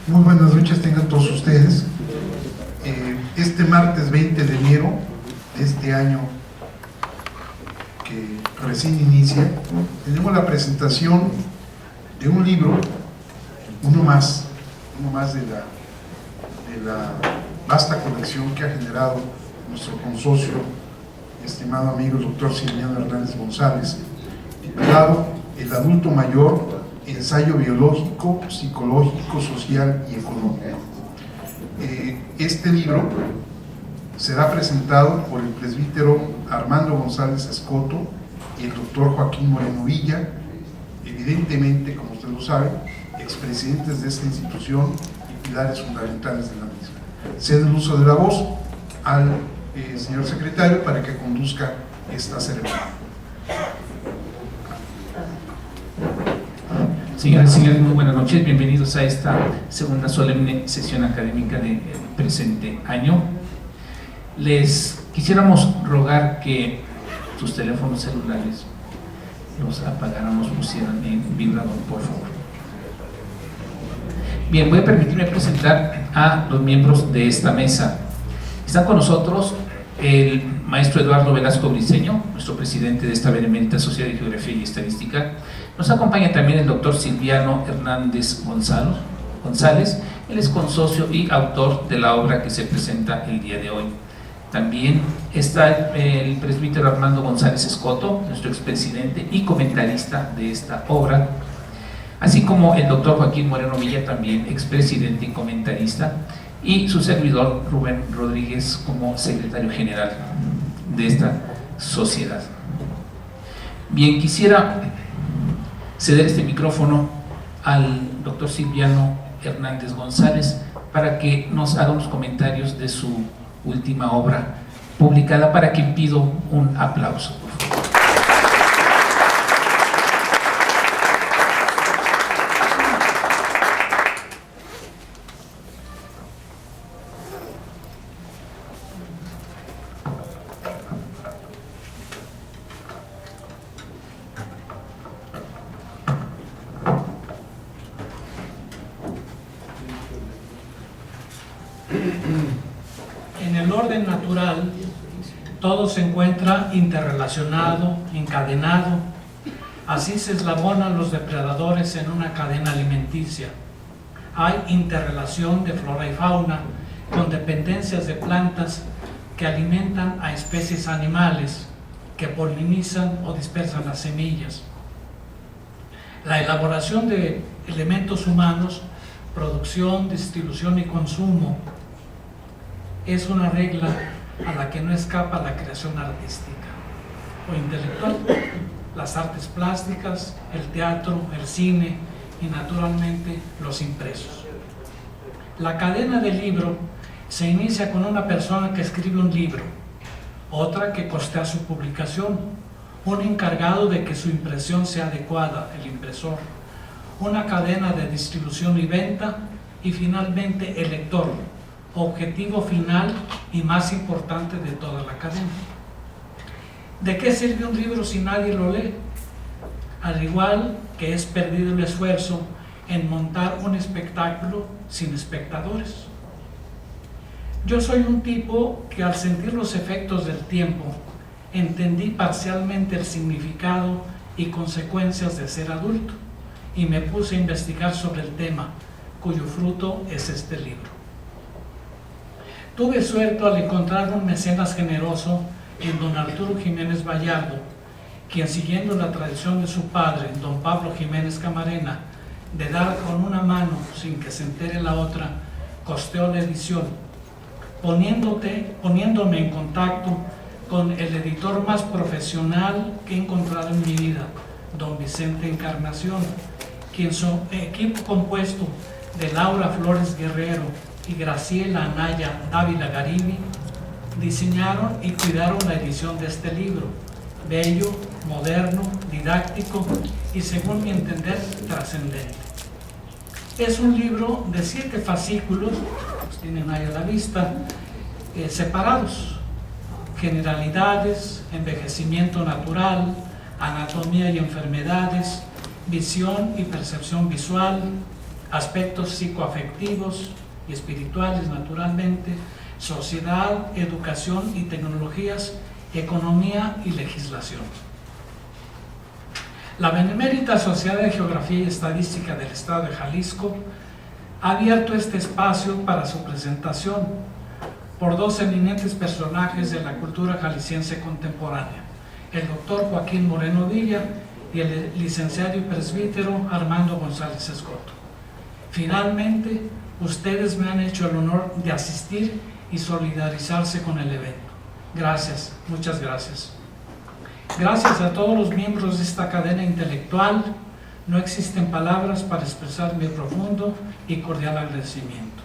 Muy buenas noches tengan todos ustedes. Este martes 20 de enero de este año que recién inicia, tenemos la presentación de un libro, uno más de la vasta colección que ha generado nuestro consocio, estimado amigo el doctor Silviano Hernández González, titulado El adulto mayor, ensayo biológico, psicológico, social y económico. Este libro será presentado por el presbítero Armando González Escoto y el doctor Joaquín Moreno Villa, evidentemente, como usted lo sabe, expresidentes de esta institución y pilares fundamentales de la misma. Cedo el uso de la voz al señor secretario para que conduzca esta ceremonia. Señoras y señores, muy buenas noches, bienvenidos a esta segunda solemne sesión académica del presente año. Les quisiéramos rogar que sus teléfonos celulares los apagaran, pusieran en vibrador, por favor. Bien, voy a permitirme presentar a los miembros de esta mesa. Están con nosotros el maestro Eduardo Velasco Briceño, nuestro presidente de esta Benemérita Sociedad de Geografía y Estadística. Nos acompaña también el doctor Silviano Hernández González, él es consocio y autor de la obra que se presenta el día de hoy. También está el presbítero Armando González Escoto, nuestro expresidente y comentarista de esta obra, así como el doctor Joaquín Moreno Villa, también expresidente y comentarista, y su servidor Rubén Rodríguez como secretario general de esta sociedad. Bien, quisiera ceder este micrófono al doctor Silviano Hernández González para que nos haga unos comentarios de su última obra publicada, para quien pido un aplauso, por favor. En el orden natural, todo se encuentra interrelacionado, encadenado. Así se eslabonan los depredadores en una cadena alimenticia. Hay interrelación de flora y fauna, con dependencias de plantas que alimentan a especies animales, que polinizan o dispersan las semillas. La elaboración de elementos humanos, producción, distribución y consumo, es una regla a la que no escapa la creación artística o intelectual, las artes plásticas, el teatro, el cine y naturalmente los impresos. La cadena del libro se inicia con una persona que escribe un libro, otra que costea su publicación, un encargado de que su impresión sea adecuada, el impresor, una cadena de distribución y venta y finalmente el lector, objetivo final y más importante de toda la cadena. ¿De qué sirve un libro si nadie lo lee? Al igual que es perdido el esfuerzo en montar un espectáculo sin espectadores. Yo soy un tipo que al sentir los efectos del tiempo entendí parcialmente el significado y consecuencias de ser adulto y me puse a investigar sobre el tema, cuyo fruto es este libro. Tuve suerte al encontrar un mecenas generoso en don Arturo Jiménez Vallardo, quien, siguiendo la tradición de su padre, don Pablo Jiménez Camarena, de dar con una mano sin que se entere la otra, costeó la edición, poniéndome en contacto con el editor más profesional que he encontrado en mi vida, don Vicente Encarnación, quien su equipo compuesto de Laura Flores Guerrero y Graciela Anaya Dávila Garibi diseñaron y cuidaron la edición de este libro, bello, moderno, didáctico y, según mi entender, trascendente. Es un libro de 7 fascículos, los tienen ahí a la vista, separados: generalidades, envejecimiento natural, anatomía y enfermedades, visión y percepción visual, aspectos psicoafectivos y espirituales naturalmente, sociedad, educación y tecnologías, economía y legislación. La Benemérita Sociedad de Geografía y Estadística del Estado de Jalisco ha abierto este espacio para su presentación por dos eminentes personajes de la cultura jalisciense contemporánea, el doctor Joaquín Moreno Villa y el licenciado y presbítero Armando González Escoto. Finalmente, ustedes me han hecho el honor de asistir y solidarizarse con el evento. Gracias, muchas gracias. Gracias a todos los miembros de esta cadena intelectual. No existen palabras para expresar mi profundo y cordial agradecimiento.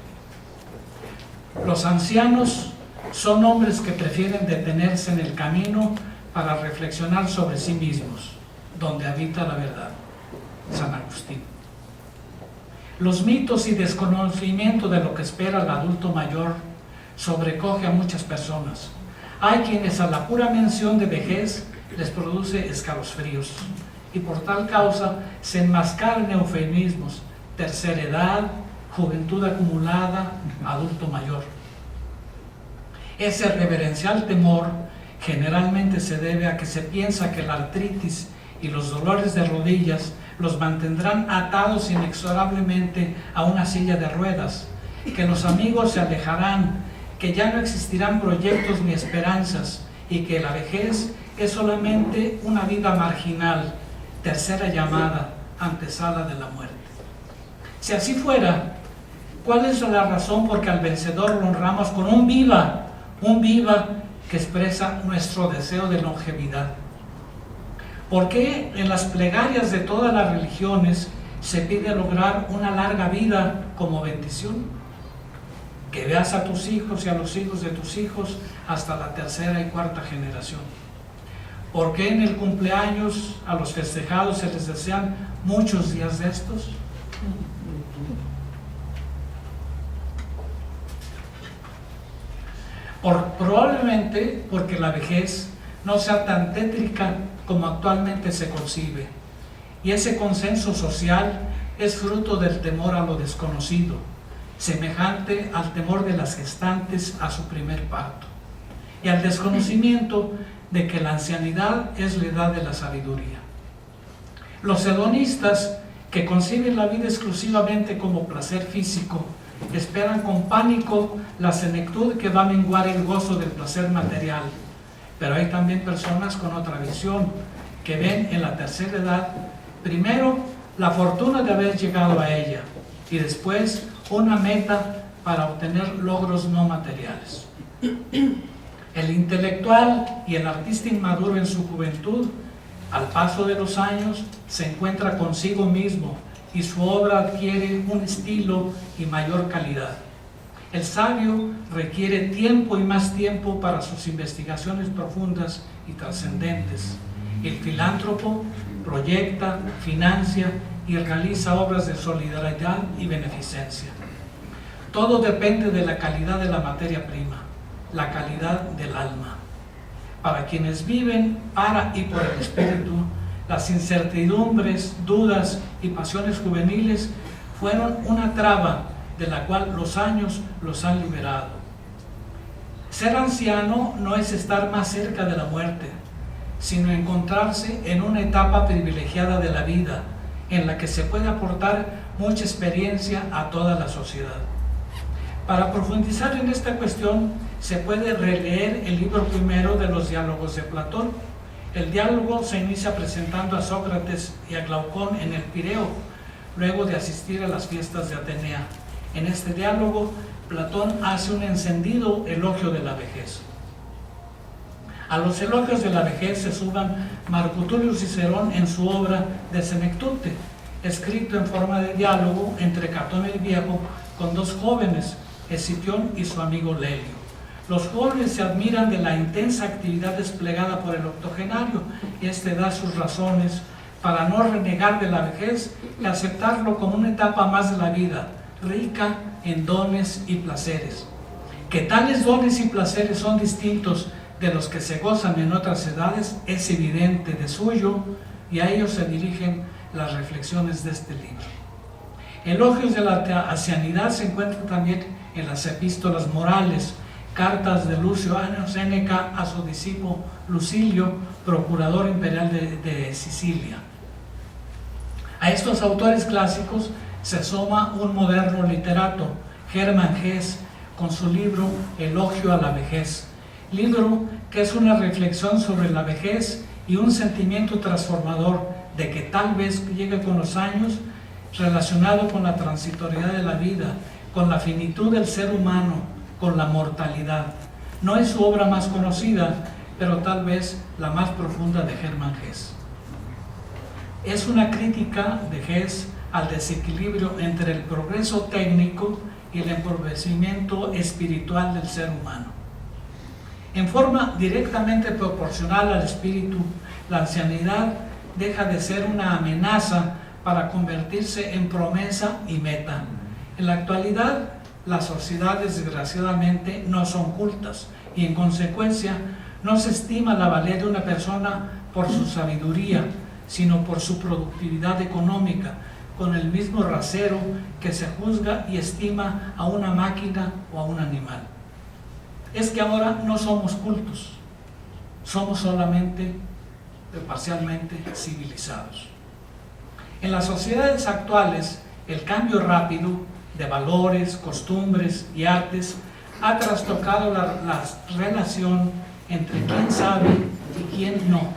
Los ancianos son hombres que prefieren detenerse en el camino para reflexionar sobre sí mismos, donde habita la verdad. San Agustín. Los mitos y desconocimiento de lo que espera el adulto mayor sobrecoge a muchas personas. Hay quienes a la pura mención de vejez les produce escalofríos y por tal causa se enmascaran eufemismos: tercera edad, juventud acumulada, adulto mayor. Ese reverencial temor generalmente se debe a que se piensa que la artritis y los dolores de rodillas los mantendrán atados inexorablemente a una silla de ruedas, que los amigos se alejarán, que ya no existirán proyectos ni esperanzas y que la vejez es solamente una vida marginal, tercera llamada, antesala de la muerte. Si así fuera, ¿cuál es la razón por que al vencedor lo honramos con un viva que expresa nuestro deseo de longevidad? ¿Por qué en las plegarias de todas las religiones se pide lograr una larga vida como bendición? Que veas a tus hijos y a los hijos de tus hijos hasta la tercera y cuarta generación. ¿Por qué en el cumpleaños a los festejados se les desean muchos días de estos? Probablemente porque la vejez no sea tan tétrica como actualmente se concibe, y ese consenso social es fruto del temor a lo desconocido, semejante al temor de las gestantes a su primer parto, y al desconocimiento de que la ancianidad es la edad de la sabiduría. Los hedonistas, que conciben la vida exclusivamente como placer físico, esperan con pánico la senectud que va a menguar el gozo del placer material. Pero hay también personas con otra visión, que ven en la tercera edad, primero, la fortuna de haber llegado a ella, y después una meta para obtener logros no materiales. El intelectual y el artista inmaduro en su juventud, al paso de los años, se encuentra consigo mismo y su obra adquiere un estilo y mayor calidad. El sabio requiere tiempo y más tiempo para sus investigaciones profundas y trascendentes. El filántropo proyecta, financia y realiza obras de solidaridad y beneficencia. Todo depende de la calidad de la materia prima, la calidad del alma. Para quienes viven para y por el espíritu, las incertidumbres, dudas y pasiones juveniles fueron una traba de la cual los años los han liberado. Ser anciano no es estar más cerca de la muerte, sino encontrarse en una etapa privilegiada de la vida, en la que se puede aportar mucha experiencia a toda la sociedad. Para profundizar en esta cuestión, se puede releer el libro primero de los diálogos de Platón. El diálogo se inicia presentando a Sócrates y a Glaucón en el Pireo, luego de asistir a las fiestas de Atenea. En este diálogo, Platón hace un encendido elogio de la vejez. A los elogios de la vejez se suman Marco Tulio Cicerón en su obra De Senectute, escrito en forma de diálogo entre Catón el Viejo con dos jóvenes, Escipión y su amigo Lelio. Los jóvenes se admiran de la intensa actividad desplegada por el octogenario, y este da sus razones para no renegar de la vejez y aceptarlo como una etapa más de la vida, rica en dones y placeres. Que tales dones y placeres son distintos de los que se gozan en otras edades es evidente de suyo, y a ellos se dirigen las reflexiones de este libro. Elogios de la ancianidad se encuentran también en las epístolas morales, cartas de Lucio Séneca a su discípulo Lucilio, procurador imperial de Sicilia. A estos autores clásicos se suma un moderno literato, Hermann Hesse, con su libro Elogio a la vejez, libro que es una reflexión sobre la vejez y un sentimiento transformador de que tal vez llegue con los años, relacionado con la transitoriedad de la vida, con la finitud del ser humano, con la mortalidad. No es su obra más conocida, pero tal vez la más profunda de Hermann Hesse. Es una crítica de Hesse al desequilibrio entre el progreso técnico y el empobrecimiento espiritual del ser humano. En forma directamente proporcional al espíritu, la ancianidad deja de ser una amenaza para convertirse en promesa y meta. En la actualidad, las sociedades desgraciadamente no son cultas y en consecuencia no se estima la valía de una persona por su sabiduría, sino por su productividad económica, con el mismo rasero que se juzga y estima a una máquina o a un animal. Es que ahora no somos cultos, somos solamente parcialmente civilizados. En las sociedades actuales, el cambio rápido de valores, costumbres y artes ha trastocado la relación entre quien sabe y quien no.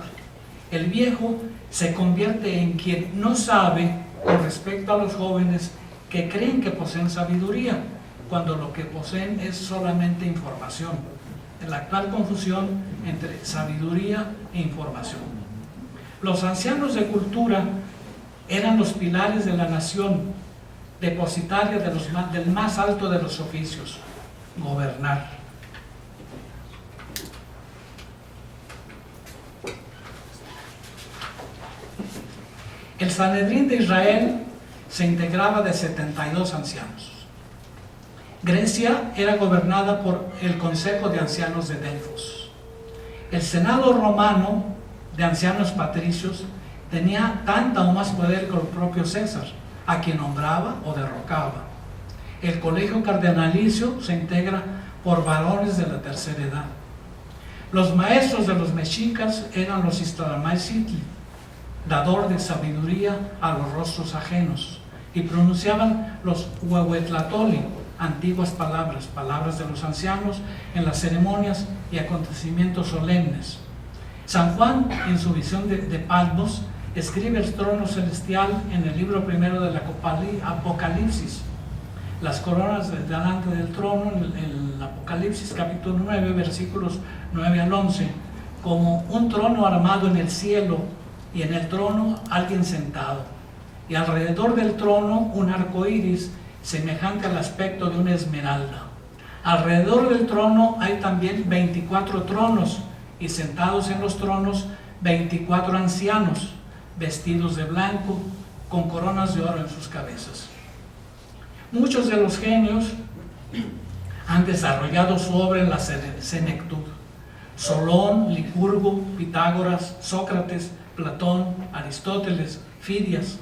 El viejo se convierte en quien no sabe con respecto a los jóvenes que creen que poseen sabiduría, cuando lo que poseen es solamente información. En la actual confusión entre sabiduría e información. Los ancianos de cultura eran los pilares de la nación, depositaria del más alto de los oficios, gobernar. El Sanedrín de Israel se integraba de 72 ancianos. Grecia era gobernada por el Consejo de Ancianos de Delfos. El Senado romano de ancianos patricios tenía tanta o más poder que el propio César, a quien nombraba o derrocaba. El colegio cardenalicio se integra por varones de la tercera edad. Los maestros de los mexicas eran los Iztacalmaicitli, dador de sabiduría a los rostros ajenos, y pronunciaban los Huehuetlatoli, antiguas palabras de los ancianos en las ceremonias y acontecimientos solemnes. San Juan, en su visión de Patmos, escribe el trono celestial en el libro primero del Apocalipsis. Las coronas delante del trono, en el Apocalipsis capítulo 9, versículos 9 al 11, como un trono armado en el cielo, y en el trono alguien sentado, y alrededor del trono un arco iris semejante al aspecto de una esmeralda. Alrededor del trono hay también 24 tronos, y sentados en los tronos 24 ancianos, vestidos de blanco, con coronas de oro en sus cabezas. Muchos de los genios han desarrollado su obra en la senectud. Solón, Licurgo, Pitágoras, Sócrates, Platón, Aristóteles, Fidias.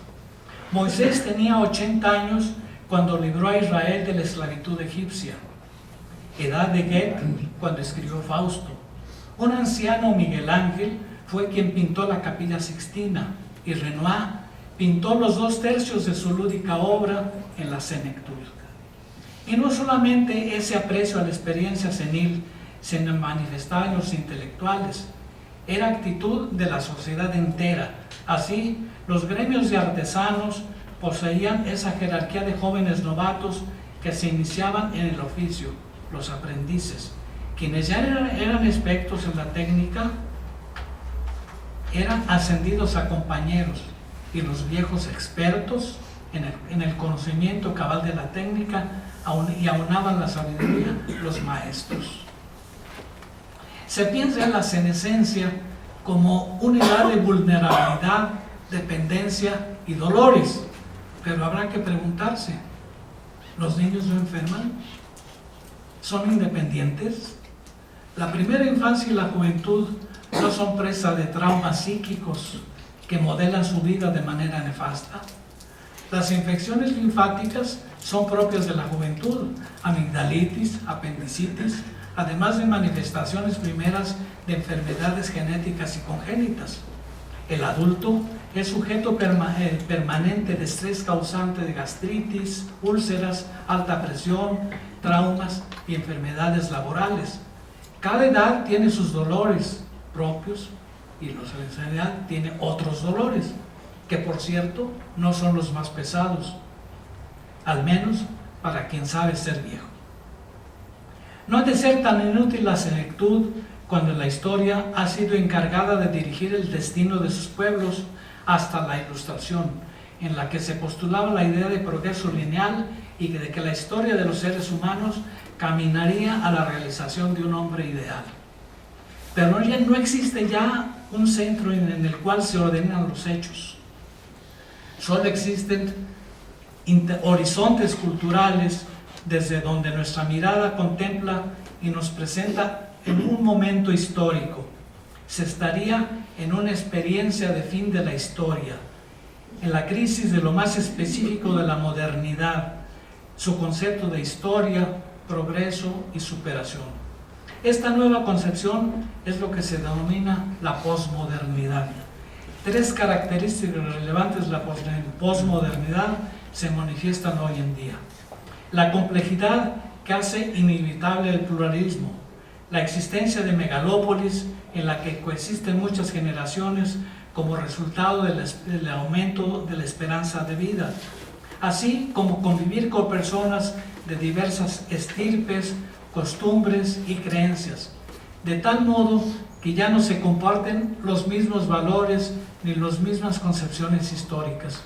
Moisés tenía 80 años cuando libró a Israel de la esclavitud egipcia. Edad de Goethe cuando escribió Fausto. Un anciano, Miguel Ángel, fue quien pintó la Capilla Sixtina, y Renoir pintó los 2/3 de su lúdica obra en la senectud. Y no solamente ese aprecio a la experiencia senil se manifestaba en los intelectuales, era actitud de la sociedad entera. Así, los gremios de artesanos poseían esa jerarquía de jóvenes novatos que se iniciaban en el oficio, los aprendices, quienes ya eran expertos en la técnica, eran ascendidos a compañeros, y los viejos expertos en el conocimiento cabal de la técnica y aunaban la sabiduría, los maestros. Se piensa en la senescencia como unidad de vulnerabilidad, dependencia y dolores, pero habrá que preguntarse, ¿los niños no enferman? ¿Son independientes? La primera infancia y la juventud no son presa de traumas psíquicos que modelan su vida de manera nefasta. Las infecciones linfáticas son propias de la juventud, amigdalitis, apendicitis, además de manifestaciones primeras de enfermedades genéticas y congénitas. El adulto es sujeto permanente de estrés causante de gastritis, úlceras, alta presión, traumas y enfermedades laborales. Cada edad tiene sus dolores propios y la tercera edad tiene otros dolores, que por cierto no son los más pesados, al menos para quien sabe ser viejo. No ha de ser tan inútil la senectud cuando la historia ha sido encargada de dirigir el destino de sus pueblos hasta la Ilustración, en la que se postulaba la idea de progreso lineal y de que la historia de los seres humanos caminaría a la realización de un hombre ideal. Pero no existe ya un centro en el cual se ordenan los hechos. Solo existen horizontes culturales desde donde nuestra mirada contempla y nos presenta en un momento histórico. Se estaría en una experiencia de fin de la historia, en la crisis de lo más específico de la modernidad, su concepto de historia, progreso y superación. Esta nueva concepción es lo que se denomina la posmodernidad. Tres características relevantes de la posmodernidad se manifiestan hoy en día: la complejidad que hace inevitable el pluralismo, la existencia de megalópolis en la que coexisten muchas generaciones como resultado del aumento de la esperanza de vida, así como convivir con personas de diversas estirpes, costumbres y creencias, de tal modo que ya no se comparten los mismos valores ni las mismas concepciones históricas.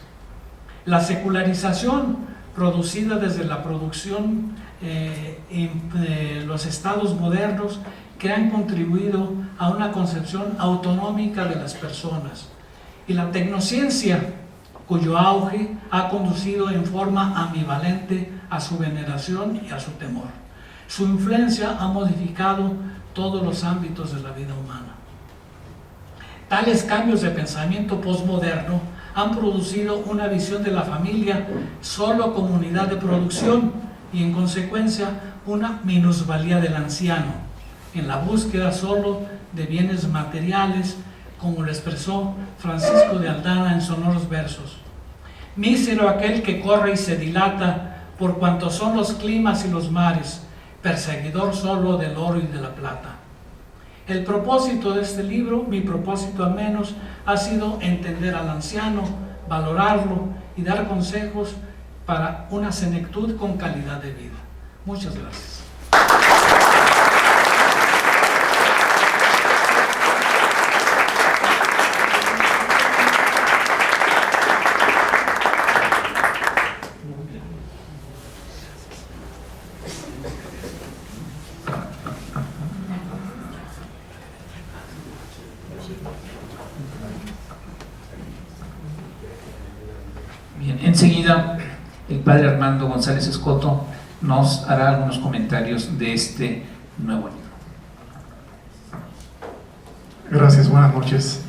La secularización producida desde la producción en los estados modernos que han contribuido a una concepción autonómica de las personas, y la tecnociencia, cuyo auge ha conducido en forma ambivalente a su veneración y a su temor. Su influencia ha modificado todos los ámbitos de la vida humana. Tales cambios de pensamiento posmoderno han producido una visión de la familia solo como unidad de producción y, en consecuencia, una minusvalía del anciano, en la búsqueda solo de bienes materiales, como lo expresó Francisco de Aldana en sonoros versos. Mísero aquel que corre y se dilata por cuanto son los climas y los mares, perseguidor solo del oro y de la plata. El propósito de este libro, mi propósito al menos, ha sido entender al anciano, valorarlo y dar consejos para una senectud con calidad de vida. Muchas gracias. Bien, enseguida el padre Armando González Escoto nos hará algunos comentarios de este nuevo libro. Gracias, buenas noches.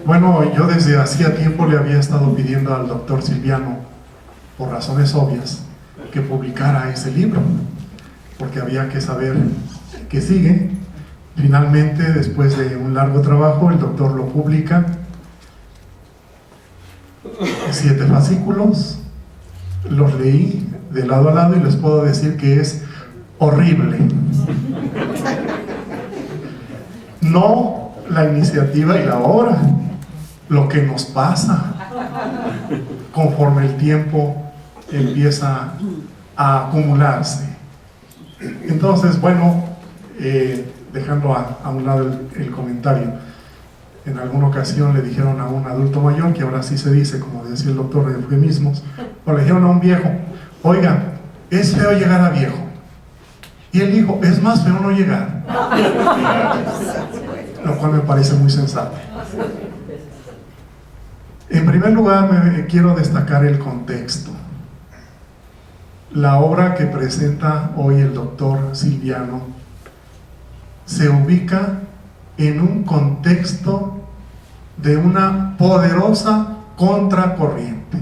Bueno, yo desde hacía tiempo le había estado pidiendo al doctor Silviano, por razones obvias, que publicara ese libro, porque había que saber qué sigue. Finalmente, después de un largo trabajo, el doctor lo publica. 7 fascículos, los leí de lado a lado y les puedo decir que es horrible. No la iniciativa y la obra, lo que nos pasa conforme el tiempo empieza a acumularse. Entonces, bueno, dejando a un lado el comentario, en alguna ocasión le dijeron a un adulto mayor, que ahora sí se dice, como decía el doctor, de eufemismos, o le dijeron a un viejo: oiga, es feo llegar a viejo. Y él dijo: es más feo no llegar. Lo cual me parece muy sensato. En primer lugar, quiero destacar el contexto. La obra que presenta hoy el doctor Silviano se ubica en un contexto de una poderosa contracorriente.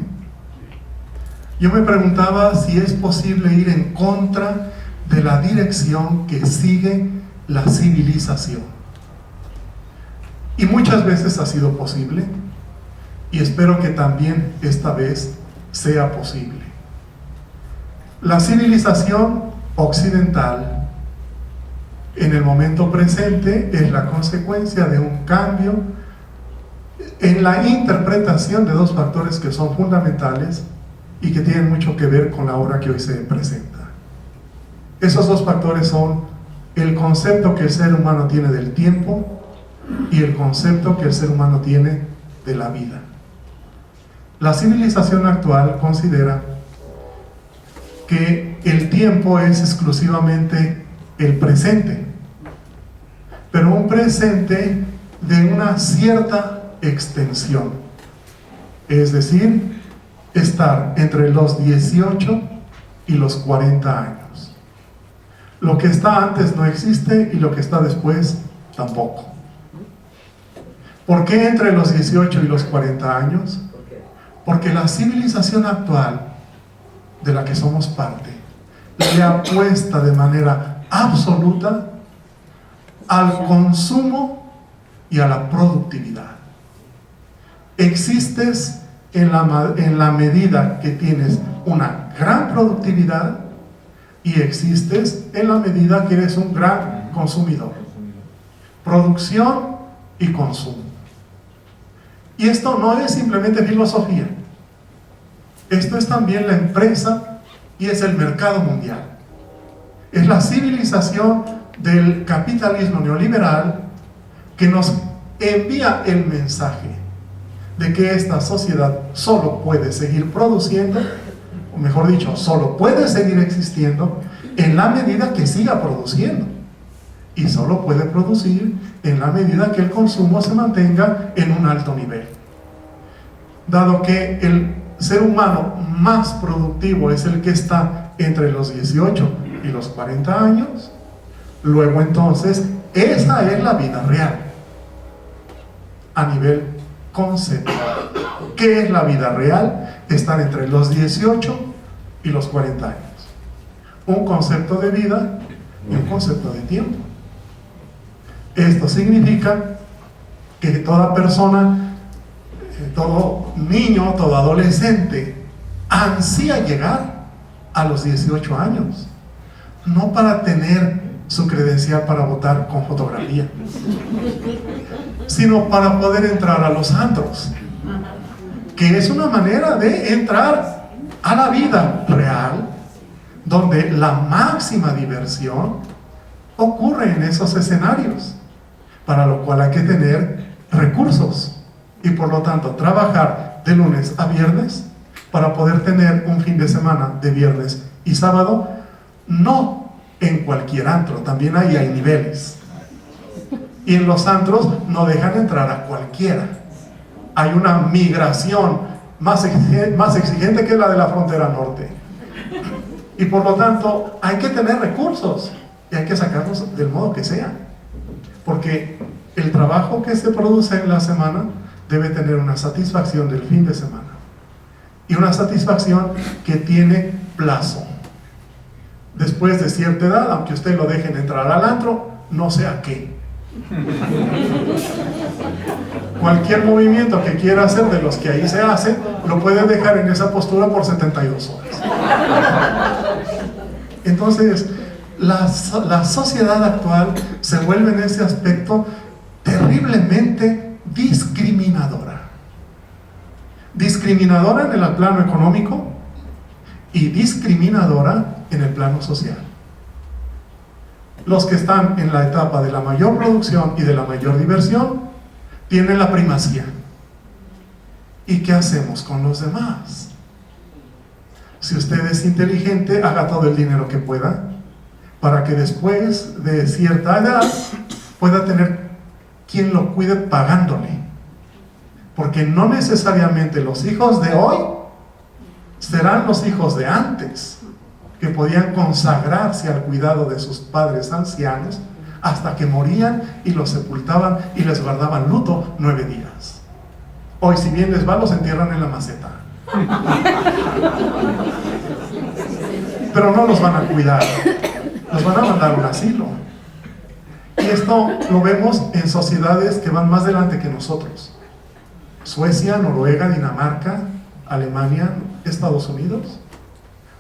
yo me preguntaba si es posible ir en contra de la dirección que sigue la civilización. Y muchas veces ha sido posible, y espero que también esta vez sea posible. La civilización occidental en el momento presente es la consecuencia de un cambio en la interpretación de dos factores que son fundamentales y que tienen mucho que ver con la obra que hoy se presenta. Esos dos factores son el concepto que el ser humano tiene del tiempo y el concepto que el ser humano tiene de la vida. La civilización actual considera que el tiempo es exclusivamente el presente, pero un presente de una cierta extensión, es decir, estar entre los 18 y los 40 años. Lo que está antes no existe y lo que está después tampoco. ¿Por qué entre los 18 y los 40 años? Porque la civilización actual de la que somos parte le apuesta de manera absoluta al consumo y a la productividad. Existes en la medida que tienes una gran productividad y existes en la medida que eres un gran consumidor. Producción y consumo. Y esto no es simplemente filosofía. Esto es también la empresa y es el mercado mundial. Es la civilización del capitalismo neoliberal que nos envía el mensaje de que esta sociedad solo puede seguir produciendo, o mejor dicho, solo puede seguir existiendo en la medida que siga produciendo. Y solo puede producir en la medida que el consumo se mantenga en un alto nivel. Dado que el ser humano más productivo es el que está entre los 18 y los 40 años, luego entonces esa es la vida real a nivel conceptual. ¿Qué es la vida real? Estar entre los 18 y los 40 años. Un concepto de vida y un concepto de tiempo. Esto significa que toda persona, todo niño, todo adolescente ansía llegar a los 18 años, no para tener su credencial para votar con fotografía, sino para poder entrar a los antros, que es una manera de entrar a la vida real, donde la máxima diversión ocurre en esos escenarios, para lo cual hay que tener recursos y por lo tanto trabajar de lunes a viernes para poder tener un fin de semana de viernes y sábado, no en cualquier antro, también ahí hay niveles. Y en los antros no dejan entrar a cualquiera. Hay una migración más exigente que la de la frontera norte. Y por lo tanto hay que tener recursos y hay que sacarlos del modo que sea. Porque el trabajo que se produce en la semana debe tener una satisfacción del fin de semana. Y una satisfacción que tiene plazo. Después de cierta edad, aunque usted lo dejen entrar al antro, no sé a qué. Cualquier movimiento que quiera hacer de los que ahí se hacen, lo puede dejar en esa postura por 72 horas. Entonces, la sociedad actual se vuelve en ese aspecto terriblemente discriminadora. Discriminadora en el plano económico y discriminadora en el plano social. Los que están en la etapa de la mayor producción y de la mayor diversión tienen la primacía. ¿Y qué hacemos con los demás? Si usted es inteligente, haga todo el dinero que pueda para que después de cierta edad pueda tener quien lo cuide pagándole. Porque no necesariamente los hijos de hoy serán los hijos de antes, que podían consagrarse al cuidado de sus padres ancianos hasta que morían y los sepultaban y les guardaban luto 9 días. Hoy, si bien les va, los entierran en la maceta. Pero no los van a cuidar, los van a mandar a un asilo. Y esto lo vemos en sociedades que van más adelante que nosotros. Suecia, Noruega, Dinamarca, Alemania, Estados Unidos,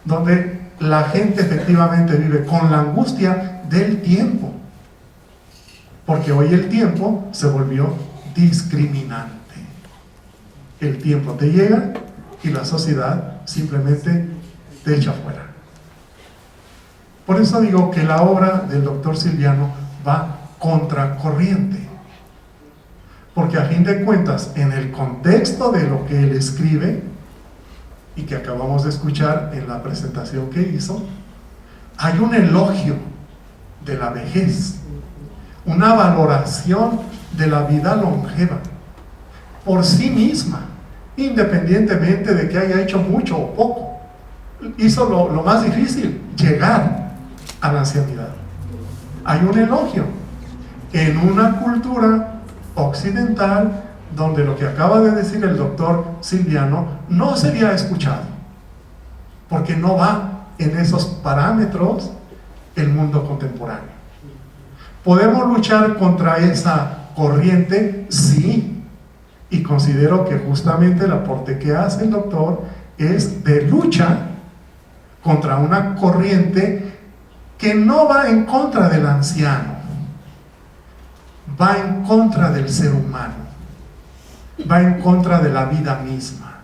donde la gente efectivamente vive con la angustia del tiempo, porque hoy el tiempo se volvió discriminante. El tiempo te llega y la sociedad simplemente te echa fuera. Por eso digo que la obra del doctor Silviano va contracorriente, porque a fin de cuentas, en el contexto de lo que él escribe y que acabamos de escuchar en la presentación que hizo, hay un elogio de la vejez, una valoración de la vida longeva por sí misma, independientemente de que haya hecho mucho o poco. Hizo lo más difícil, llegar a la ancianidad. Hay un elogio en una cultura occidental donde lo que acaba de decir el doctor Silviano no sería escuchado, porque no va en esos parámetros el mundo contemporáneo. ¿Podemos luchar contra esa corriente? Sí, y considero que justamente el aporte que hace el doctor es de lucha contra una corriente que no va en contra del anciano, va en contra del ser humano, va en contra de la vida misma.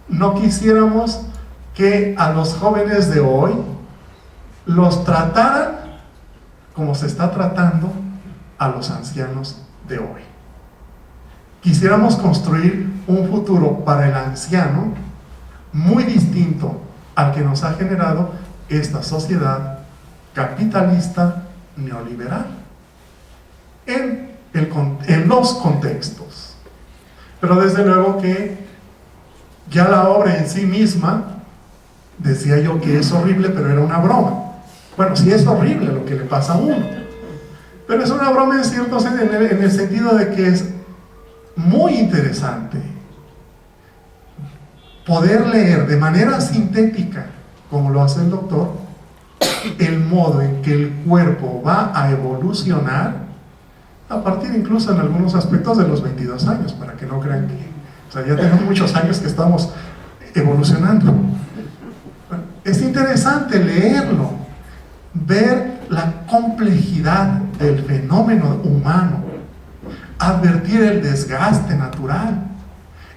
No quisiéramos que a los jóvenes de hoy los trataran como se está tratando a los ancianos de hoy. Quisiéramos construir un futuro para el anciano muy distinto al que nos ha generado esta sociedad capitalista neoliberal en los contextos. Pero desde luego que ya la obra en sí misma, decía yo que es horrible, pero era una broma. Bueno, sí es horrible lo que le pasa a uno, pero es una broma en cierto sentido, en el sentido de que es muy interesante poder leer de manera sintética, como lo hace el doctor, el modo en que el cuerpo va a evolucionar a partir incluso en algunos aspectos de los 22 años, para que no crean que, o sea, ya tenemos muchos años que estamos evolucionando. Es interesante leerlo, ver la complejidad del fenómeno humano, advertir el desgaste natural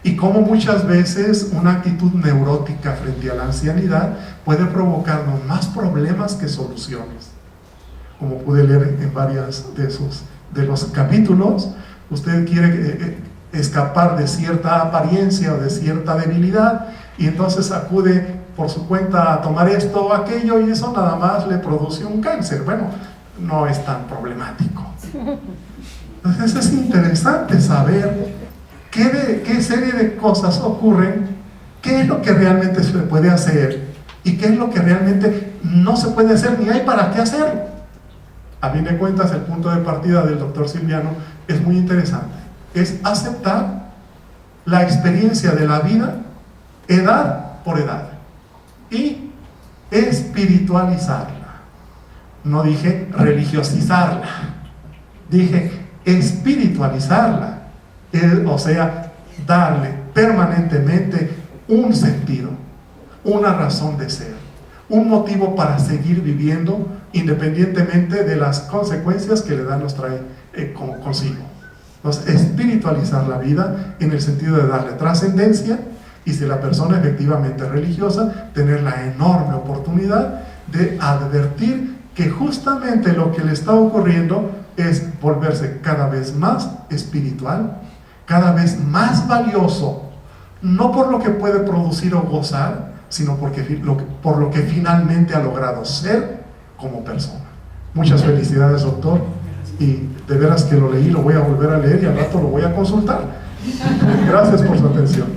y cómo muchas veces una actitud neurótica frente a la ancianidad puede provocarnos más problemas que soluciones. Como pude leer en varias de los capítulos, usted quiere escapar de cierta apariencia o de cierta debilidad y entonces acude por su cuenta a tomar esto o aquello y eso nada más le produce un cáncer. Bueno, no es tan problemático. Entonces es interesante saber qué serie de cosas ocurren, qué es lo que realmente se puede hacer y qué es lo que realmente no se puede hacer ni hay para qué hacerlo. A fin de cuentas, el punto de partida del doctor Silviano es muy interesante. Es aceptar la experiencia de la vida, edad por edad, y espiritualizarla. No dije religiosizarla, dije espiritualizarla, o sea, darle permanentemente un sentido, una razón de ser, un motivo para seguir viviendo independientemente de las consecuencias que la edad nos trae consigo. Entonces, espiritualizar la vida en el sentido de darle trascendencia, y si la persona efectivamente es religiosa, tener la enorme oportunidad de advertir que justamente lo que le está ocurriendo es volverse cada vez más espiritual, cada vez más valioso, no por lo que puede producir o gozar, sino por lo que finalmente ha logrado ser como persona. Muchas felicidades, doctor, y de veras que lo leí, lo voy a volver a leer y al rato lo voy a consultar. Gracias por su atención.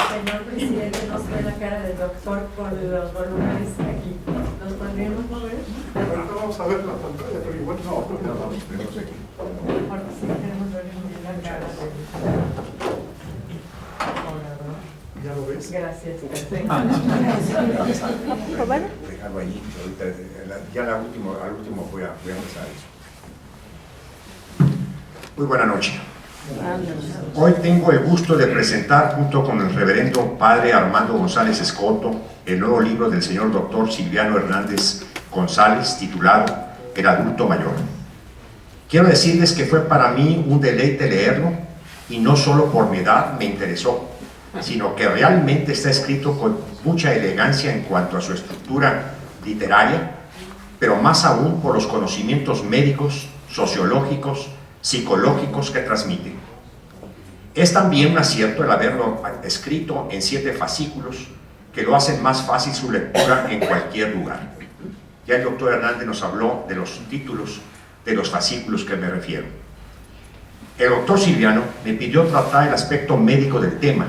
Señor presidente, nos ve la cara del doctor con los volúmenes aquí. ¿Los podríamos mover? Ahorita vamos a ver. ver la pantalla, pero igual no, tenemos aquí. Porque sí queremos ver la cara de... ¿Ya lo ves? Gracias. Dejarlo allí, ahorita, ya al último voy a empezar eso. Muy buena noche. Hoy tengo el gusto de presentar junto con el reverendo padre Armando González Escoto el nuevo libro del señor doctor Silviano Hernández González titulado El adulto mayor. Quiero decirles que fue para mí un deleite leerlo y no solo por mi edad me interesó, sino que realmente está escrito con mucha elegancia en cuanto a su estructura literaria, pero más aún por los conocimientos médicos, sociológicos, psicológicos que transmite. Es también un acierto el haberlo escrito en 7 fascículos que lo hacen más fácil su lectura en cualquier lugar. Ya el doctor Hernández nos habló de los títulos de los fascículos que me refiero. El doctor Silviano me pidió tratar el aspecto médico del tema,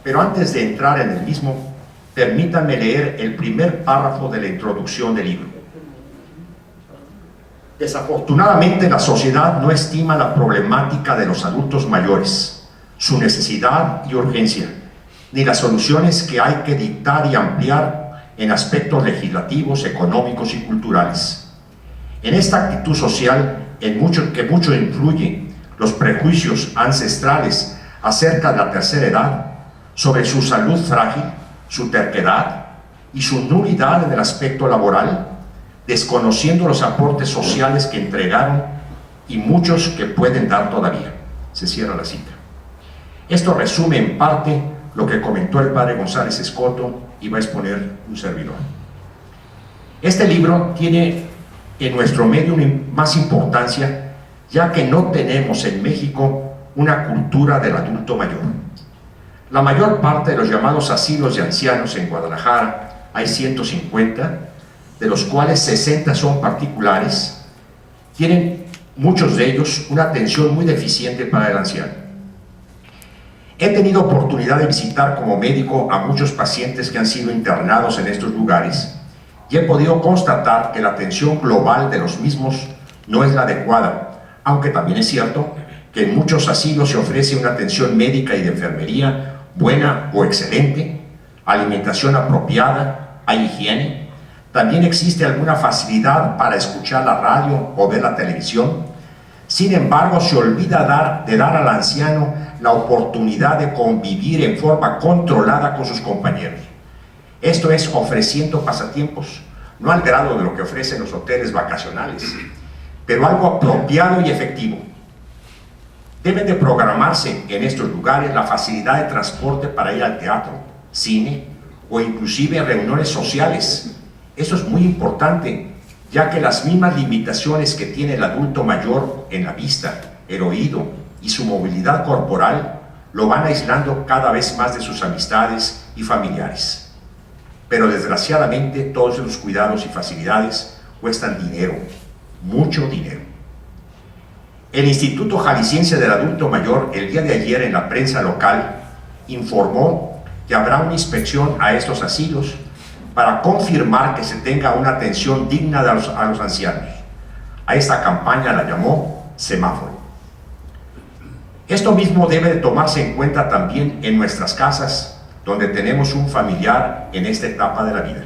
pero antes de entrar en el mismo, permítanme leer el primer párrafo de la introducción del libro. Desafortunadamente, la sociedad no estima la problemática de los adultos mayores, su necesidad y urgencia, ni las soluciones que hay que dictar y ampliar en aspectos legislativos, económicos y culturales. En esta actitud social, que mucho influyen los prejuicios ancestrales acerca de la tercera edad, sobre su salud frágil, su terquedad y su nulidad en el aspecto laboral, desconociendo los aportes sociales que entregaron y muchos que pueden dar todavía. Se cierra la cita. Esto resume en parte lo que comentó el padre González Escoto y va a exponer un servidor. Este libro tiene en nuestro medio más importancia, ya que no tenemos en México una cultura del adulto mayor. La mayor parte de los llamados asilos de ancianos en Guadalajara, hay 150, de los cuales 60 son particulares, tienen muchos de ellos una atención muy deficiente para el anciano. He tenido oportunidad de visitar como médico a muchos pacientes que han sido internados en estos lugares y he podido constatar que la atención global de los mismos no es la adecuada, aunque también es cierto que en muchos asilos se ofrece una atención médica y de enfermería buena o excelente, alimentación apropiada, hay higiene. También existe alguna facilidad para escuchar la radio o ver la televisión. Sin embargo, se olvida de dar al anciano la oportunidad de convivir en forma controlada con sus compañeros. Esto es ofreciendo pasatiempos, no al grado de lo que ofrecen los hoteles vacacionales, pero algo apropiado y efectivo. Deben de programarse en estos lugares la facilidad de transporte para ir al teatro, cine o inclusive reuniones sociales. Eso es muy importante, ya que las mismas limitaciones que tiene el adulto mayor en la vista, el oído y su movilidad corporal lo van aislando cada vez más de sus amistades y familiares. Pero desgraciadamente todos esos cuidados y facilidades cuestan dinero, mucho dinero. El Instituto Jalisciense del Adulto Mayor, el día de ayer en la prensa local, informó que habrá una inspección a estos asilos para confirmar que se tenga una atención digna a los ancianos. A esta campaña la llamó Semáforo. Esto mismo debe de tomarse en cuenta también en nuestras casas, donde tenemos un familiar en esta etapa de la vida.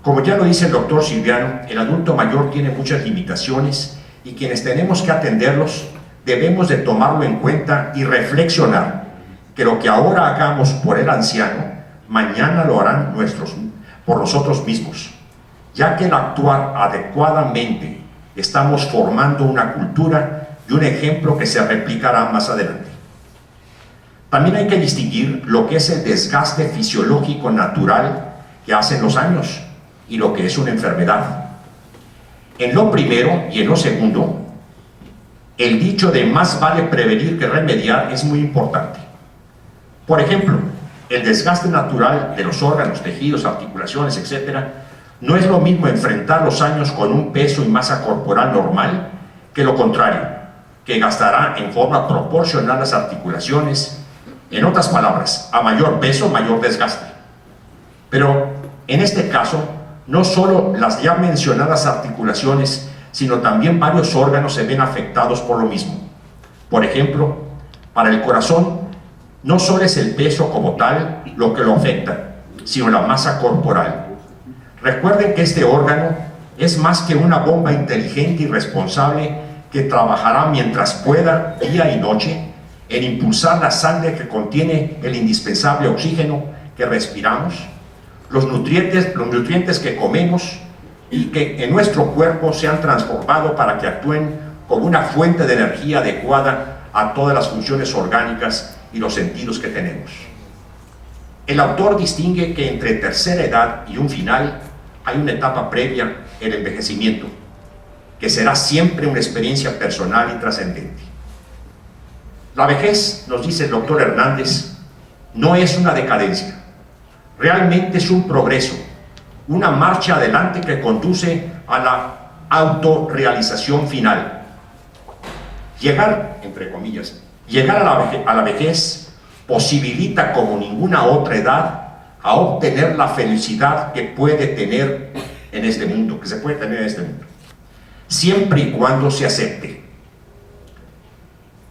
Como ya lo dice el doctor Silviano, el adulto mayor tiene muchas limitaciones y quienes tenemos que atenderlos debemos de tomarlo en cuenta y reflexionar que lo que ahora hagamos por el anciano, mañana lo harán por nosotros mismos, ya que al actuar adecuadamente estamos formando una cultura y un ejemplo que se replicará más adelante. También hay que distinguir lo que es el desgaste fisiológico natural que hacen los años y lo que es una enfermedad. En lo primero y en lo segundo, el dicho de más vale prevenir que remediar es muy importante. Por ejemplo, el desgaste natural de los órganos, tejidos, articulaciones, etc., no es lo mismo enfrentar los años con un peso y masa corporal normal que lo contrario, que gastará en forma proporcional las articulaciones. En otras palabras, a mayor peso, mayor desgaste. Pero en este caso, No solo las ya mencionadas articulaciones, sino también varios órganos se ven afectados por lo mismo. Por ejemplo, para el corazón, no solo es el peso como tal lo que lo afecta, sino la masa corporal. Recuerden que este órgano es más que una bomba inteligente y responsable que trabajará mientras pueda, día y noche, en impulsar la sangre que contiene el indispensable oxígeno que respiramos, los nutrientes que comemos y que en nuestro cuerpo se han transformado para que actúen como una fuente de energía adecuada a todas las funciones orgánicas y los sentidos que tenemos. El autor distingue que entre tercera edad y un final hay una etapa previa, el envejecimiento, que será siempre una experiencia personal y trascendente. La vejez, nos dice el doctor Hernández, no es una decadencia, realmente es un progreso, una marcha adelante que conduce a la autorrealización final. Llegar, entre comillas, llegar a la vejez posibilita como ninguna otra edad a obtener la felicidad que puede tener en este mundo, que se puede tener en este mundo, siempre y cuando se acepte.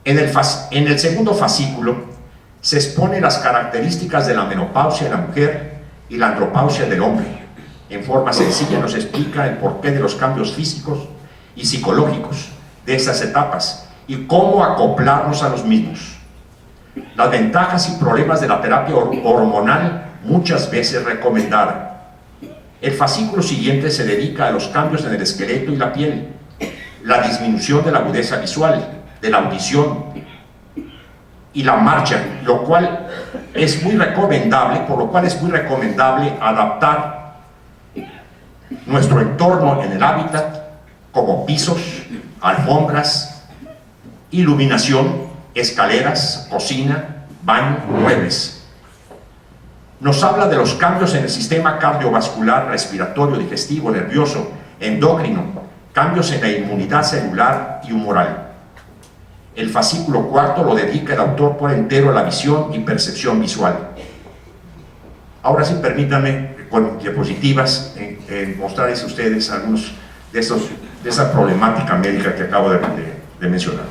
En el segundo fascículo se exponen las características de la menopausia en la mujer y la andropausia del hombre. En forma sencilla nos explica el porqué de los cambios físicos y psicológicos de estas etapas y cómo acoplarnos a los mismos. Las ventajas y problemas de la terapia hormonal muchas veces recomendada. El fascículo siguiente se dedica a los cambios en el esqueleto y la piel, la disminución de la agudeza visual, de la audición y la marcha, por lo cual es muy recomendable adaptar nuestro entorno en el hábitat como pisos, alfombras, iluminación, escaleras, cocina, baño, muebles. Nos habla de los cambios en el sistema cardiovascular, respiratorio, digestivo, nervioso, endocrino, cambios en la inmunidad celular y humoral. El fascículo cuarto lo dedica el autor por entero a la visión y percepción visual. Ahora sí, permítanme con diapositivas mostrarles a ustedes algunos de esa problemática médica que acabo de mencionar.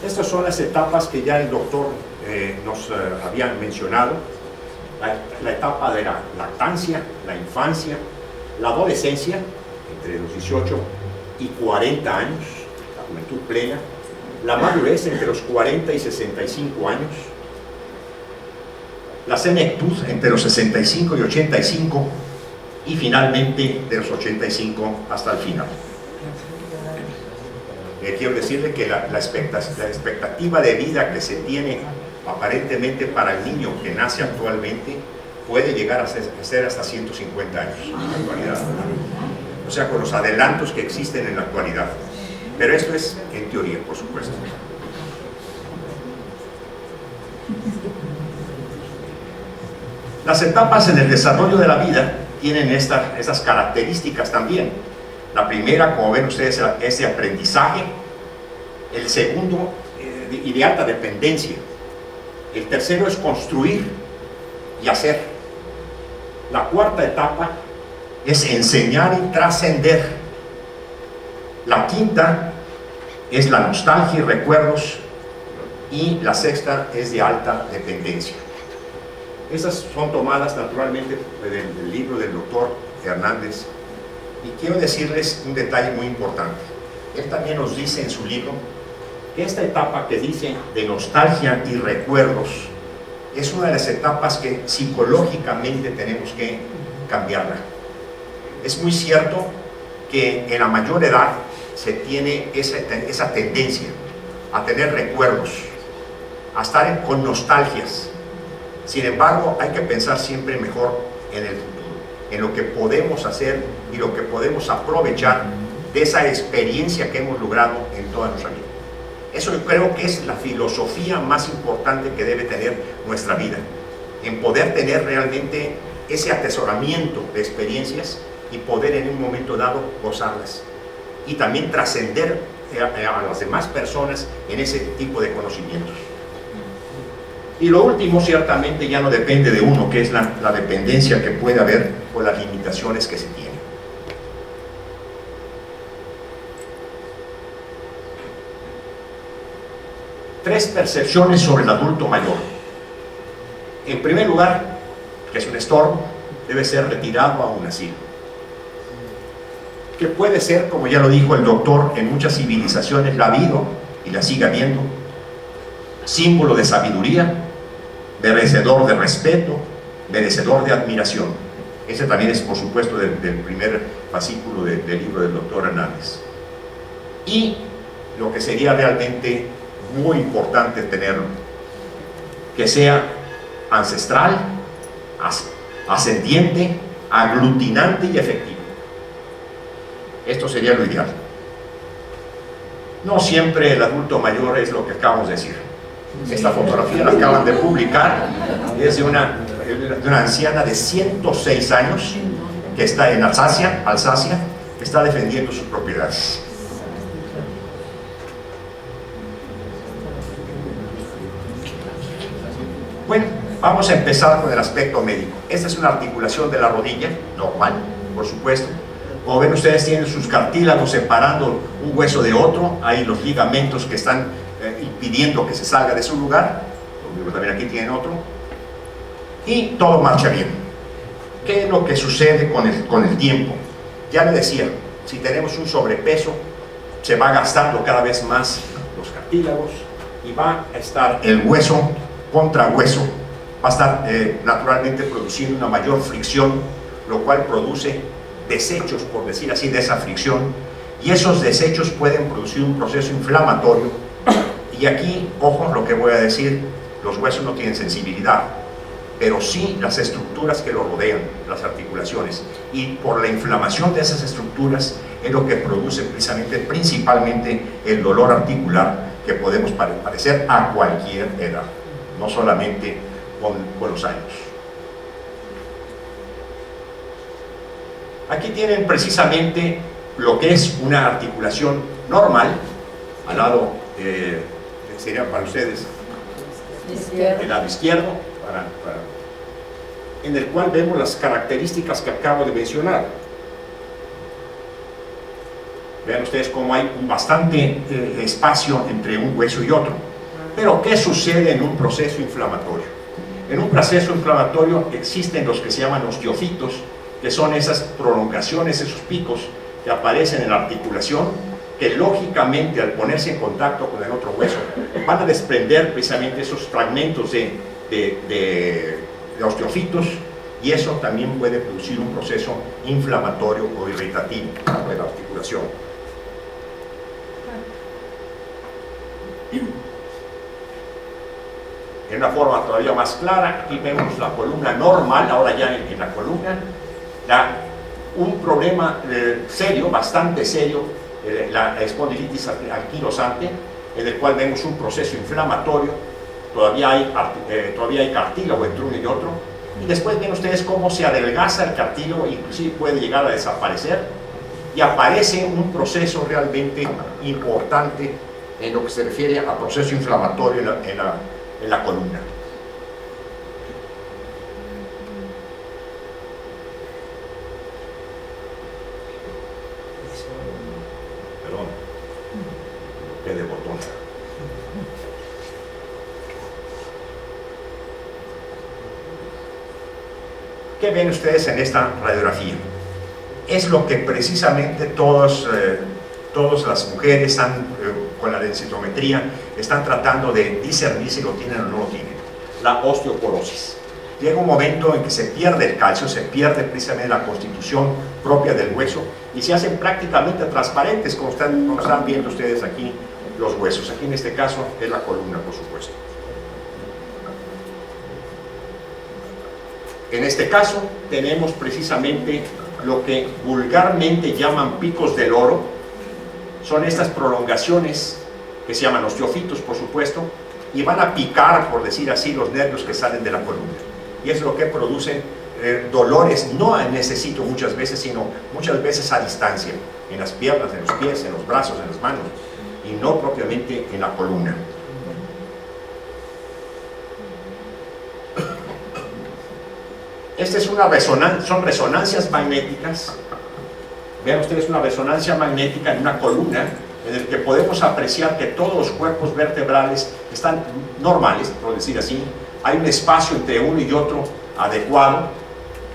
Estas son las etapas que ya el doctor nos había mencionado. La etapa de la lactancia, la infancia, la adolescencia, entre los 18 y 40 años, la juventud plena, la madurez entre los 40 y 65 años, la senectud entre los 65 y 85 y finalmente de los 85 hasta el final. Quiero decirle que la expectativa de vida que se tiene aparentemente para el niño que nace actualmente puede llegar a ser hasta 150 años en la actualidad. O sea, con los adelantos que existen en la actualidad. Pero esto es en teoría, por supuesto. Las etapas en el desarrollo de la vida tienen estas características también. La primera, como ven ustedes, es de aprendizaje. El segundo, y de alta dependencia. El tercero es construir y hacer. La cuarta etapa es enseñar y trascender. La quinta es la nostalgia y recuerdos. Y la sexta es de alta dependencia. Estas son tomadas naturalmente del libro del doctor Hernández. Y quiero decirles un detalle muy importante. Él también nos dice en su libro que esta etapa que dice de nostalgia y recuerdos es una de las etapas que psicológicamente tenemos que cambiarla. Es muy cierto que en la mayor edad se tiene esa tendencia a tener recuerdos, a estar con nostalgias. Sin embargo, hay que pensar siempre mejor en el futuro, en lo que podemos hacer y lo que podemos aprovechar de esa experiencia que hemos logrado en toda nuestra vida. Eso yo creo que es la filosofía más importante que debe tener nuestra vida, en poder tener realmente ese atesoramiento de experiencias y poder en un momento dado gozarlas y también trascender a las demás personas en ese tipo de conocimientos. Y lo último, ciertamente ya no depende de uno, que es la dependencia que puede haber por las limitaciones que se tienen. Tres percepciones sobre el adulto mayor. En primer lugar, que es un estorbo, debe ser retirado a un asilo. Que puede ser, como ya lo dijo el doctor, en muchas civilizaciones la ha habido y la sigue habiendo, símbolo de sabiduría, merecedor de respeto, merecedor de admiración. Ese también es, por supuesto, del primer fascículo del libro del doctor Hernández. Y lo que sería realmente muy importante tenerlo, que sea ancestral, ascendiente, aglutinante y efectivo. Esto sería lo ideal. No siempre el adulto mayor es lo que acabamos de decir. Esta fotografía la acaban de publicar, es de una anciana de 106 años que está en Alsacia, que está defendiendo sus propiedades. Bueno, vamos a empezar con el aspecto médico. Esta es una articulación de la rodilla, normal, por supuesto. Como ven ustedes, tienen sus cartílagos separando un hueso de otro, hay los ligamentos que están impidiendo que se salga de su lugar, lo mismo también aquí tienen otro, y todo marcha bien. ¿Qué es lo que sucede con el tiempo? Ya le decía, si tenemos un sobrepeso, se va gastando cada vez más los cartílagos y va a estar el hueso contra hueso, va a estar naturalmente produciendo una mayor fricción, lo cual produce desechos, por decir así, de esa fricción, y esos desechos pueden producir un proceso inflamatorio. Y aquí, ojo lo que voy a decir, los huesos no tienen sensibilidad, pero sí las estructuras que lo rodean, las articulaciones, y por la inflamación de esas estructuras es lo que produce principalmente el dolor articular que podemos padecer a cualquier edad, no solamente con los años. Aquí tienen precisamente lo que es una articulación normal, al lado, sería para ustedes el lado izquierdo, en el cual vemos las características que acabo de mencionar. Vean ustedes cómo hay bastante espacio entre un hueso y otro. Pero ¿qué sucede en un proceso inflamatorio? En un proceso inflamatorio existen los que se llaman osteofitos, que son esas prolongaciones, esos picos que aparecen en la articulación, que lógicamente al ponerse en contacto con el otro hueso van a desprender precisamente esos fragmentos de osteofitos, y eso también puede producir un proceso inflamatorio o irritativo de la articulación. En una forma todavía más clara, aquí vemos la columna normal, ahora ya en la columna, un problema serio, bastante serio, la espondilitis anquilosante, en el cual vemos un proceso inflamatorio, todavía hay cartílago entre uno y otro, y después ven ustedes cómo se adelgaza el cartílago, inclusive puede llegar a desaparecer, y aparece un proceso realmente importante en lo que se refiere a proceso inflamatorio en la columna. Perdón, qué de botón. ¿Qué ven ustedes en esta radiografía? Es lo que precisamente todas las mujeres están, con la densitometría, están tratando de discernir si lo tienen o no lo tienen. La osteoporosis. Llega un momento en que se pierde el calcio, se pierde precisamente la constitución propia del hueso y se hacen prácticamente transparentes, como están viendo ustedes aquí los huesos. Aquí en este caso es la columna, por supuesto. En este caso tenemos precisamente lo que vulgarmente llaman picos del oro. Son estas prolongaciones que se llaman osteofitos, por supuesto, y van a picar, por decir así, los nervios que salen de la columna. Y es lo que produce dolores, no en ese sitio muchas veces, sino muchas veces a distancia, en las piernas, en los pies, en los brazos, en las manos, y no propiamente en la columna. Esta es una resonancia, son resonancias magnéticas. Vean ustedes una resonancia magnética en una columna en el que podemos apreciar que todos los cuerpos vertebrales están normales, por decir así. Hay un espacio entre uno y otro adecuado.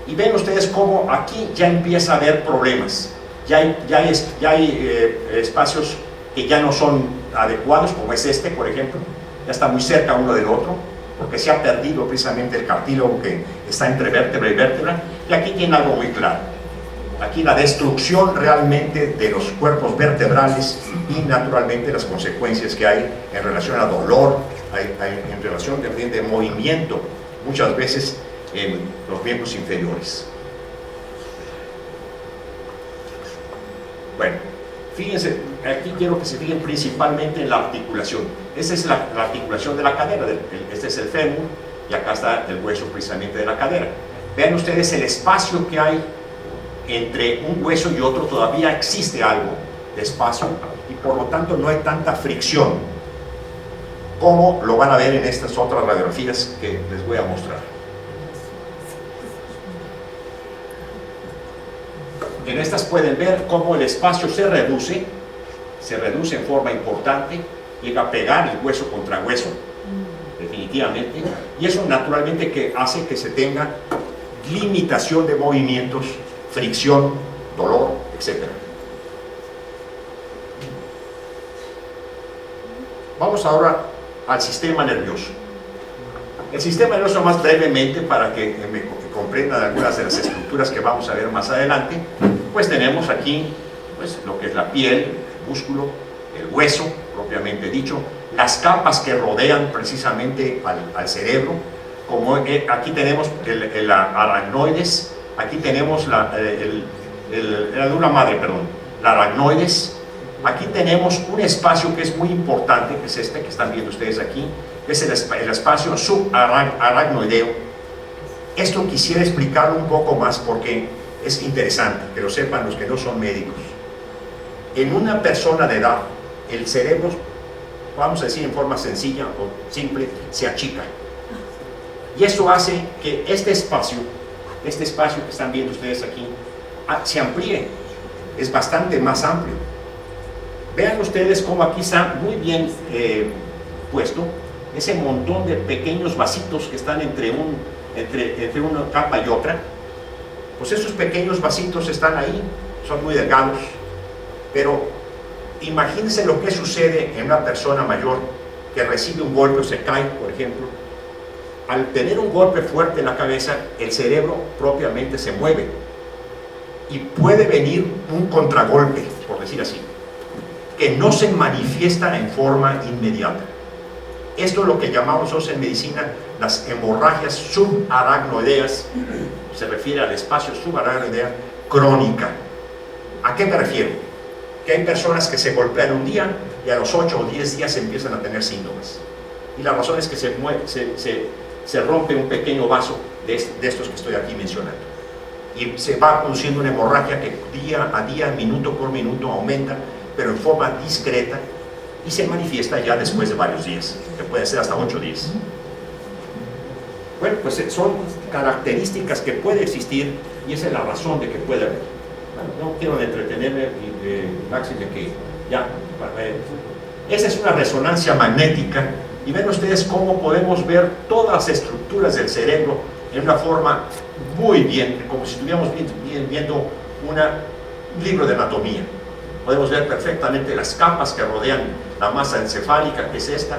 Y ven ustedes cómo aquí ya empieza a haber problemas. Ya hay espacios que ya no son adecuados, como es este, por ejemplo. Ya está muy cerca uno del otro, porque se ha perdido precisamente el cartílago que está entre vértebra y vértebra. Y aquí tiene algo muy claro. Aquí la destrucción realmente de los cuerpos vertebrales y naturalmente las consecuencias que hay en relación a dolor, en relación de movimiento, muchas veces en los miembros inferiores. Bueno, fíjense, aquí quiero que se fijen principalmente en la articulación. Esta es la articulación de la cadera, este es el fémur y acá está el hueso precisamente de la cadera. Vean ustedes el espacio que hay entre un hueso y otro, todavía existe algo de espacio y por lo tanto no hay tanta fricción como lo van a ver en estas otras radiografías que les voy a mostrar. En estas pueden ver cómo el espacio se reduce en forma importante, llega a pegar el hueso contra hueso, definitivamente, y eso naturalmente que hace que se tenga limitación de movimientos, fricción, dolor, etc. Vamos ahora al sistema nervioso. El sistema nervioso, más brevemente, para que comprendan algunas de las estructuras que vamos a ver más adelante, pues tenemos aquí pues, lo que es la piel, el músculo, el hueso, propiamente dicho, las capas que rodean precisamente al cerebro, como aquí tenemos el aracnoides, aquí tenemos la dura madre, perdón, la aracnoides. Aquí tenemos un espacio que es muy importante, que es este que están viendo ustedes aquí, que es el espacio subaracnoideo. Esto quisiera explicarlo un poco más porque es interesante que lo sepan los que no son médicos. En una persona de edad, el cerebro, vamos a decir en forma sencilla o simple, se achica. Y eso hace que este espacio que están viendo ustedes aquí, se amplíe, es bastante más amplio. Vean ustedes cómo aquí está muy bien puesto ese montón de pequeños vasitos que están entre una capa y otra. Pues esos pequeños vasitos están ahí, son muy delgados, pero imagínense lo que sucede en una persona mayor que recibe un golpe o se cae, por ejemplo. Al tener un golpe fuerte en la cabeza, el cerebro propiamente se mueve y puede venir un contragolpe, por decir así, que no se manifiesta en forma inmediata. Esto es lo que llamamos nosotros en medicina las hemorragias subaracnoideas, se refiere al espacio subaracnoidea crónica. ¿A qué me refiero? Que hay personas que se golpean un día y a los 8 o 10 días empiezan a tener síntomas. Y la razón es que se rompe un pequeño vaso de estos que estoy aquí mencionando. Y se va produciendo una hemorragia que día a día, minuto por minuto aumenta, pero en forma discreta y se manifiesta ya después de varios días, que puede ser hasta 8 días. Bueno, pues son características que puede existir y esa es la razón de que puede haber. Bueno, no quiero entretenerme, Maxi, de que ya. Esa es una resonancia magnética y ven ustedes cómo podemos ver todas las estructuras del cerebro en una forma muy bien, como si estuviéramos viendo un libro de anatomía. Podemos ver perfectamente las capas que rodean la masa encefálica, que es esta.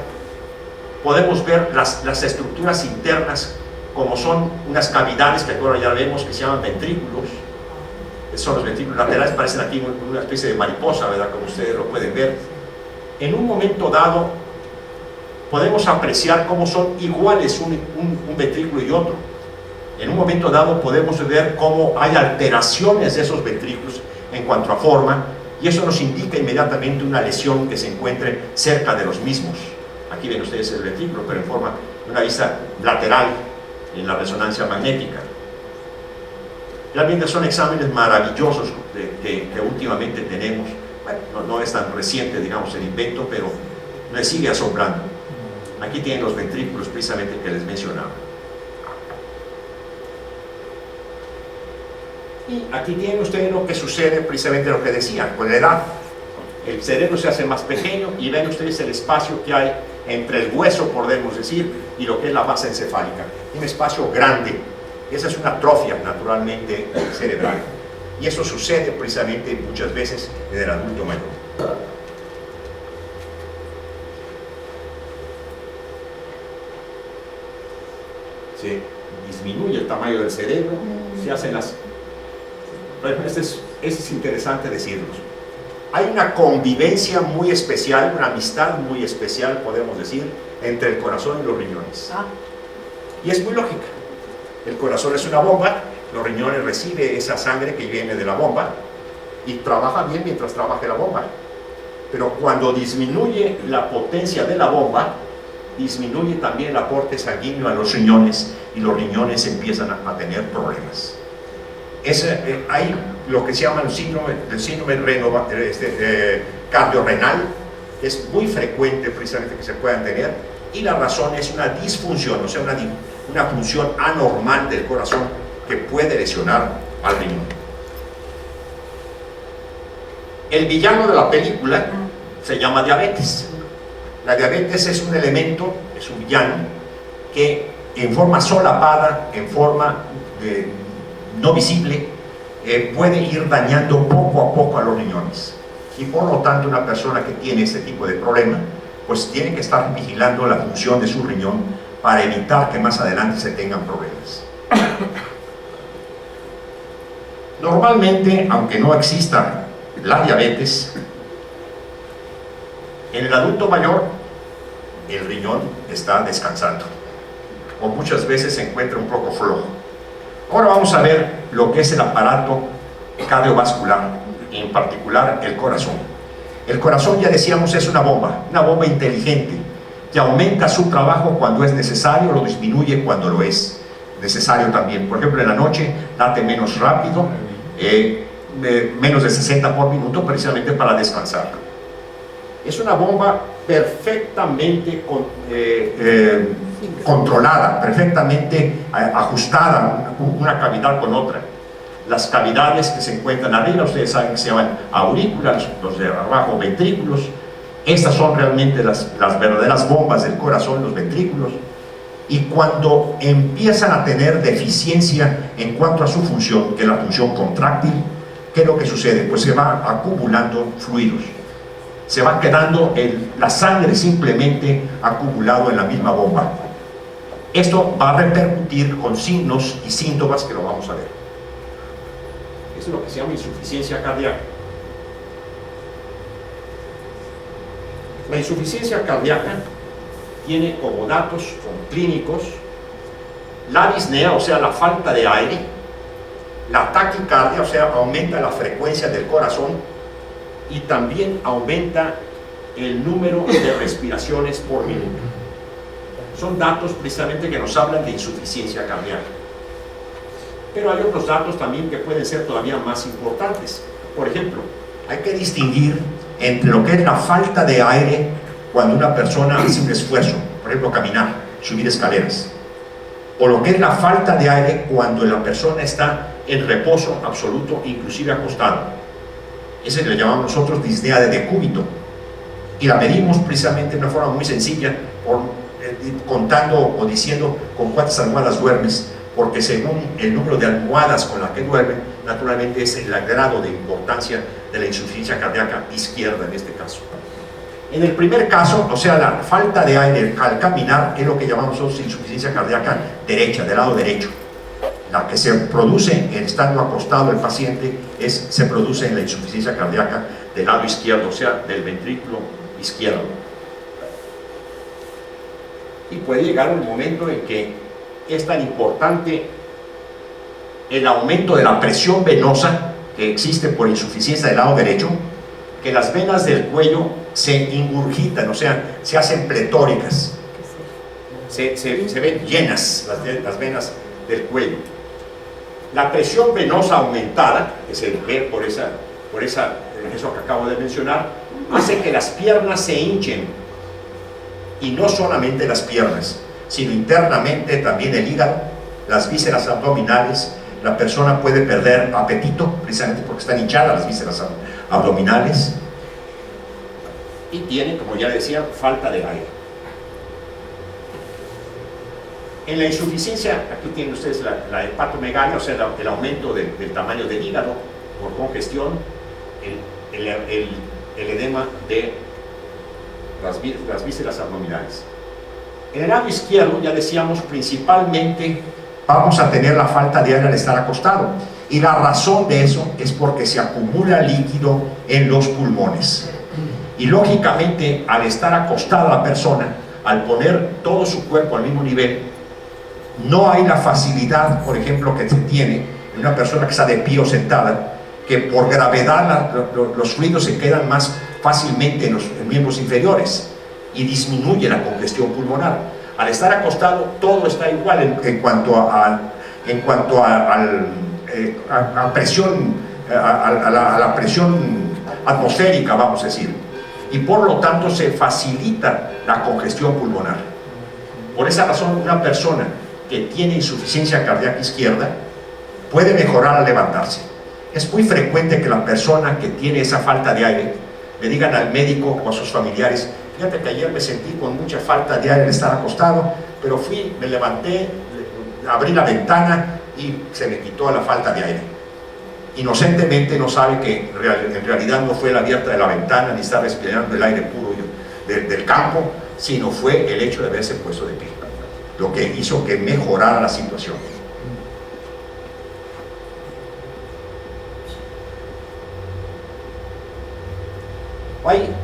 Podemos ver las estructuras internas, como son unas cavidades que ahora ya vemos que se llaman ventrículos. Son los ventrículos laterales, parecen aquí una especie de mariposa, ¿verdad? Como ustedes lo pueden ver. En un momento dado, podemos apreciar cómo son iguales un ventrículo y otro. En un momento dado podemos ver cómo hay alteraciones de esos ventrículos en cuanto a forma, y eso nos indica inmediatamente una lesión que se encuentre cerca de los mismos. Aquí ven ustedes el ventrículo, pero en forma de una vista lateral en la resonancia magnética. Realmente son exámenes maravillosos que últimamente tenemos. Bueno, no es tan reciente, digamos, el invento, pero me sigue asombrando. Aquí tienen los ventrículos precisamente que les mencionaba. Y aquí tienen ustedes lo que sucede, precisamente lo que decía, con la edad. El cerebro se hace más pequeño y ven ustedes el espacio que hay entre el hueso, podemos decir, y lo que es la base encefálica. Un espacio grande. Esa es una atrofia, naturalmente, cerebral. Y eso sucede precisamente muchas veces en el adulto mayor. Se disminuye el tamaño del cerebro, se hacen las... Bueno, es interesante decirlo. Hay una convivencia muy especial, una amistad muy especial, podemos decir, entre el corazón y los riñones. Y es muy lógica. El corazón es una bomba, los riñones reciben esa sangre que viene de la bomba y trabaja bien mientras trabaje la bomba. Pero cuando disminuye la potencia de la bomba, disminuye también el aporte sanguíneo a los riñones y los riñones empiezan a tener problemas. Hay lo que se llama el síndrome cardiorrenal, que es muy frecuente precisamente que se puedan tener, y la razón es una disfunción, o sea, una función anormal del corazón que puede lesionar al riñón. El villano de la película se llama diabetes. La diabetes es un elemento, es un villano que en forma solapada, en forma no visible, puede ir dañando poco a poco a los riñones. Y por lo tanto una persona que tiene este tipo de problema pues tiene que estar vigilando la función de su riñón para evitar que más adelante se tengan problemas. Normalmente, aunque no exista la diabetes, en el adulto mayor el riñón está descansando o muchas veces se encuentra un poco flojo. Ahora vamos a ver lo que es el aparato cardiovascular, en particular el corazón. El corazón, ya decíamos, es una bomba inteligente que aumenta su trabajo cuando es necesario, lo disminuye cuando lo es necesario también. Por ejemplo, en la noche late menos rápido, menos de 60 por minuto, precisamente para descansar. Es una bomba perfectamente controlada, perfectamente ajustada una cavidad con otra. Las cavidades que se encuentran arriba, ustedes saben que se llaman aurículas, los de abajo ventrículos. Estas son realmente las verdaderas bombas del corazón, los ventrículos. Y cuando empiezan a tener deficiencia en cuanto a su función, que es la función contráctil, ¿qué es lo que sucede? Pues se va acumulando fluidos. Se va quedando la sangre simplemente acumulado en la misma bomba. Esto va a repercutir con signos y síntomas que lo vamos a ver. Eso es lo que se llama insuficiencia cardíaca. La insuficiencia cardíaca tiene como datos clínicos la disnea, o sea, la falta de aire, la taquicardia, o sea, aumenta la frecuencia del corazón y también aumenta el número de respiraciones por minuto. Son datos precisamente que nos hablan de insuficiencia cardíaca. Pero hay otros datos también que pueden ser todavía más importantes. Por ejemplo, hay que distinguir entre lo que es la falta de aire cuando una persona hace un esfuerzo, por ejemplo, caminar, subir escaleras, o lo que es la falta de aire cuando la persona está en reposo absoluto, inclusive acostado. Ese le llamamos nosotros disnea de decúbito, y la medimos precisamente de una forma muy sencilla, contando o diciendo con cuántas almohadas duermes, porque según el número de almohadas con las que duermen, naturalmente es el grado de importancia de la insuficiencia cardíaca izquierda en este caso. En el primer caso, o sea, la falta de aire al caminar es lo que llamamos nosotros insuficiencia cardíaca derecha, del lado derecho. La que se produce estando acostado el paciente se produce en la insuficiencia cardíaca del lado izquierdo, o sea, del ventrículo izquierdo. Y puede llegar un momento en que es tan importante el aumento de la presión venosa que existe por insuficiencia del lado derecho, que las venas del cuello se ingurgitan, o sea, se hacen pletóricas, se ven llenas las venas del cuello. La presión venosa aumentada, que se ve por eso que acabo de mencionar, hace que las piernas se hinchen, y no solamente las piernas, sino internamente también el hígado, las vísceras abdominales. La persona puede perder apetito precisamente porque están hinchadas las vísceras abdominales, y tiene, como ya decía, falta de aire. En la insuficiencia, aquí tienen ustedes la hepatomegalia, o sea, el aumento del tamaño del hígado por congestión, el edema de las vísceras abdominales. En el lado izquierdo, ya decíamos, principalmente vamos a tener la falta de aire al estar acostado, y la razón de eso es porque se acumula líquido en los pulmones, y lógicamente al estar acostada la persona, al poner todo su cuerpo al mismo nivel, no hay la facilidad, por ejemplo, que se tiene en una persona que está de pie o sentada, que por gravedad los fluidos se quedan más fácilmente en los miembros inferiores y disminuye la congestión pulmonar. Al estar acostado todo está igual en cuanto a presión, a la presión atmosférica, vamos a decir, y por lo tanto se facilita la congestión pulmonar. Por esa razón, una persona que tiene insuficiencia cardíaca izquierda puede mejorar al levantarse. Es muy frecuente que la persona que tiene esa falta de aire le digan al médico o a sus familiares: fíjate que ayer me sentí con mucha falta de aire al estar acostado, pero fui, me levanté, abrí la ventana y se me quitó la falta de aire. Inocentemente no sabe que en realidad no fue la abierta de la ventana ni está respirando el aire puro del campo, sino fue el hecho de haberse puesto de pie, lo que hizo que mejorara la situación.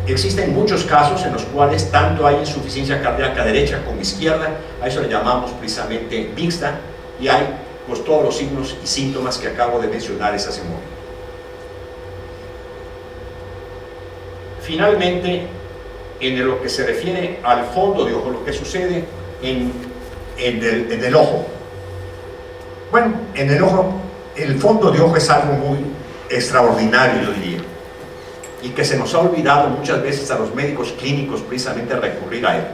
Existen muchos casos en los cuales tanto hay insuficiencia cardíaca derecha como izquierda, a eso le llamamos precisamente mixta, y hay pues todos los signos y síntomas que acabo de mencionar hace un momento. Finalmente, en lo que se refiere al fondo de ojo, lo que sucede en el ojo. Bueno, en el ojo, el fondo de ojo es algo muy extraordinario, yo diría, y que se nos ha olvidado muchas veces a los médicos clínicos precisamente recurrir a él.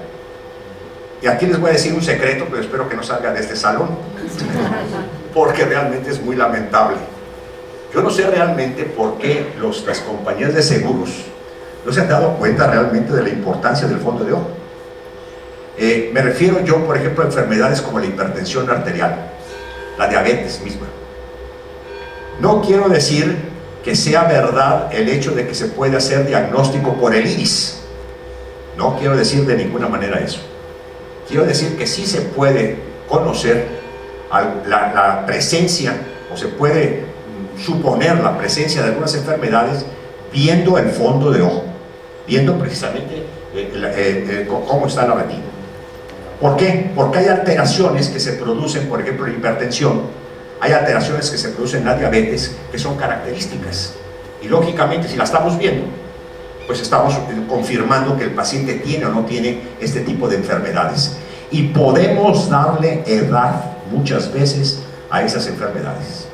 Y aquí les voy a decir un secreto, pero espero que no salga de este salón, porque realmente es muy lamentable. Yo no sé realmente por qué las compañías de seguros no se han dado cuenta realmente de la importancia del fondo de ojo. Me refiero yo, por ejemplo, a enfermedades como la hipertensión arterial, la diabetes misma. No quiero decir que sea verdad el hecho de que se puede hacer diagnóstico por el iris. No quiero decir de ninguna manera eso. Quiero decir que sí se puede conocer la presencia, o se puede suponer la presencia de algunas enfermedades viendo el fondo de ojo, viendo precisamente cómo está la retina. ¿Por qué? Porque hay alteraciones que se producen, por ejemplo, en hipertensión. Hay alteraciones que se producen en la diabetes que son características, y lógicamente si la estamos viendo, pues estamos confirmando que el paciente tiene o no tiene este tipo de enfermedades, y podemos darle edad muchas veces a esas enfermedades.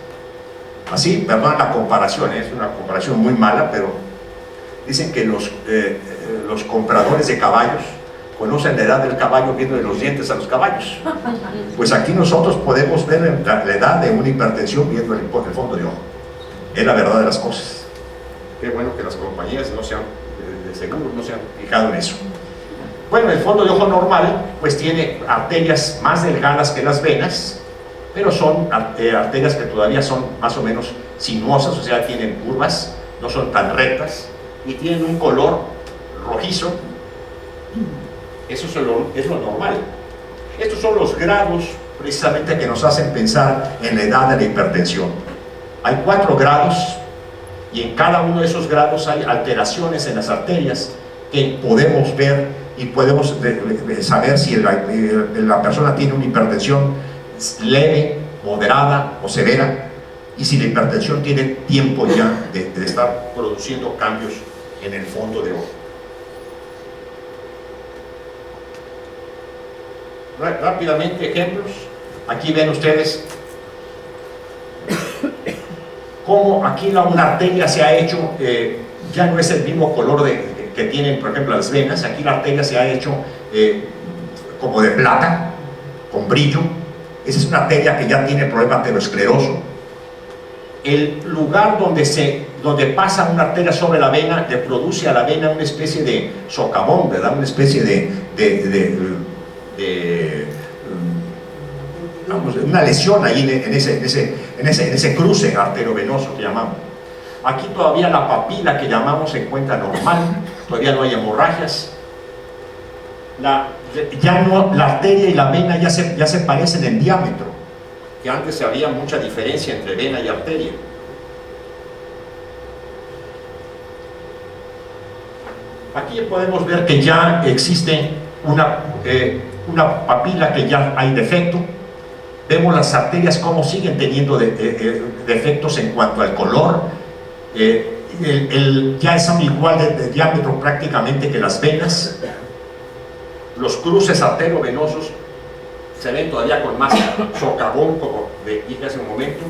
Así, perdón la comparación, es una comparación muy mala, pero dicen que los compradores de caballos conocen la edad del caballo viendo los dientes a los caballos. Pues aquí nosotros podemos ver la edad de una hipertensión viendo el fondo de ojo. Es la verdad de las cosas. Qué bueno que las compañías de seguros no se han fijado en eso. Bueno, el fondo de ojo normal pues tiene arterias más delgadas que las venas, pero son arterias que todavía son más o menos sinuosas, o sea, tienen curvas, no son tan rectas, y tienen un color rojizo. Eso es lo normal. Estos son los grados precisamente que nos hacen pensar en la edad de la hipertensión. Hay 4 grados, y en cada uno de esos grados hay alteraciones en las arterias que podemos ver, y podemos saber si la persona tiene una hipertensión leve, moderada o severa, y si la hipertensión tiene tiempo ya de estar produciendo cambios en el fondo de ojo. Rápidamente, ejemplos. Aquí ven ustedes cómo aquí una arteria se ha hecho, ya no es el mismo color que tienen, por ejemplo, las venas. Aquí la arteria se ha hecho como de plata, con brillo. Esa es una arteria que ya tiene problema ateroscleroso. El lugar donde pasa una arteria sobre la vena le produce a la vena una especie de socavón, ¿verdad? Una especie una lesión ahí en ese cruce arteriovenoso que llamamos. Aquí todavía la papila que llamamos se encuentra normal, todavía no hay hemorragias. La arteria y la vena ya se parecen en diámetro, que antes había mucha diferencia entre vena y arteria. Aquí podemos ver que ya existe una papila que ya hay defecto. Vemos las arterias cómo siguen teniendo defectos en cuanto al color. Ya son igual de diámetro prácticamente que las venas. Los cruces arteriovenosos se ven todavía con más socavón, como dije hace un momento.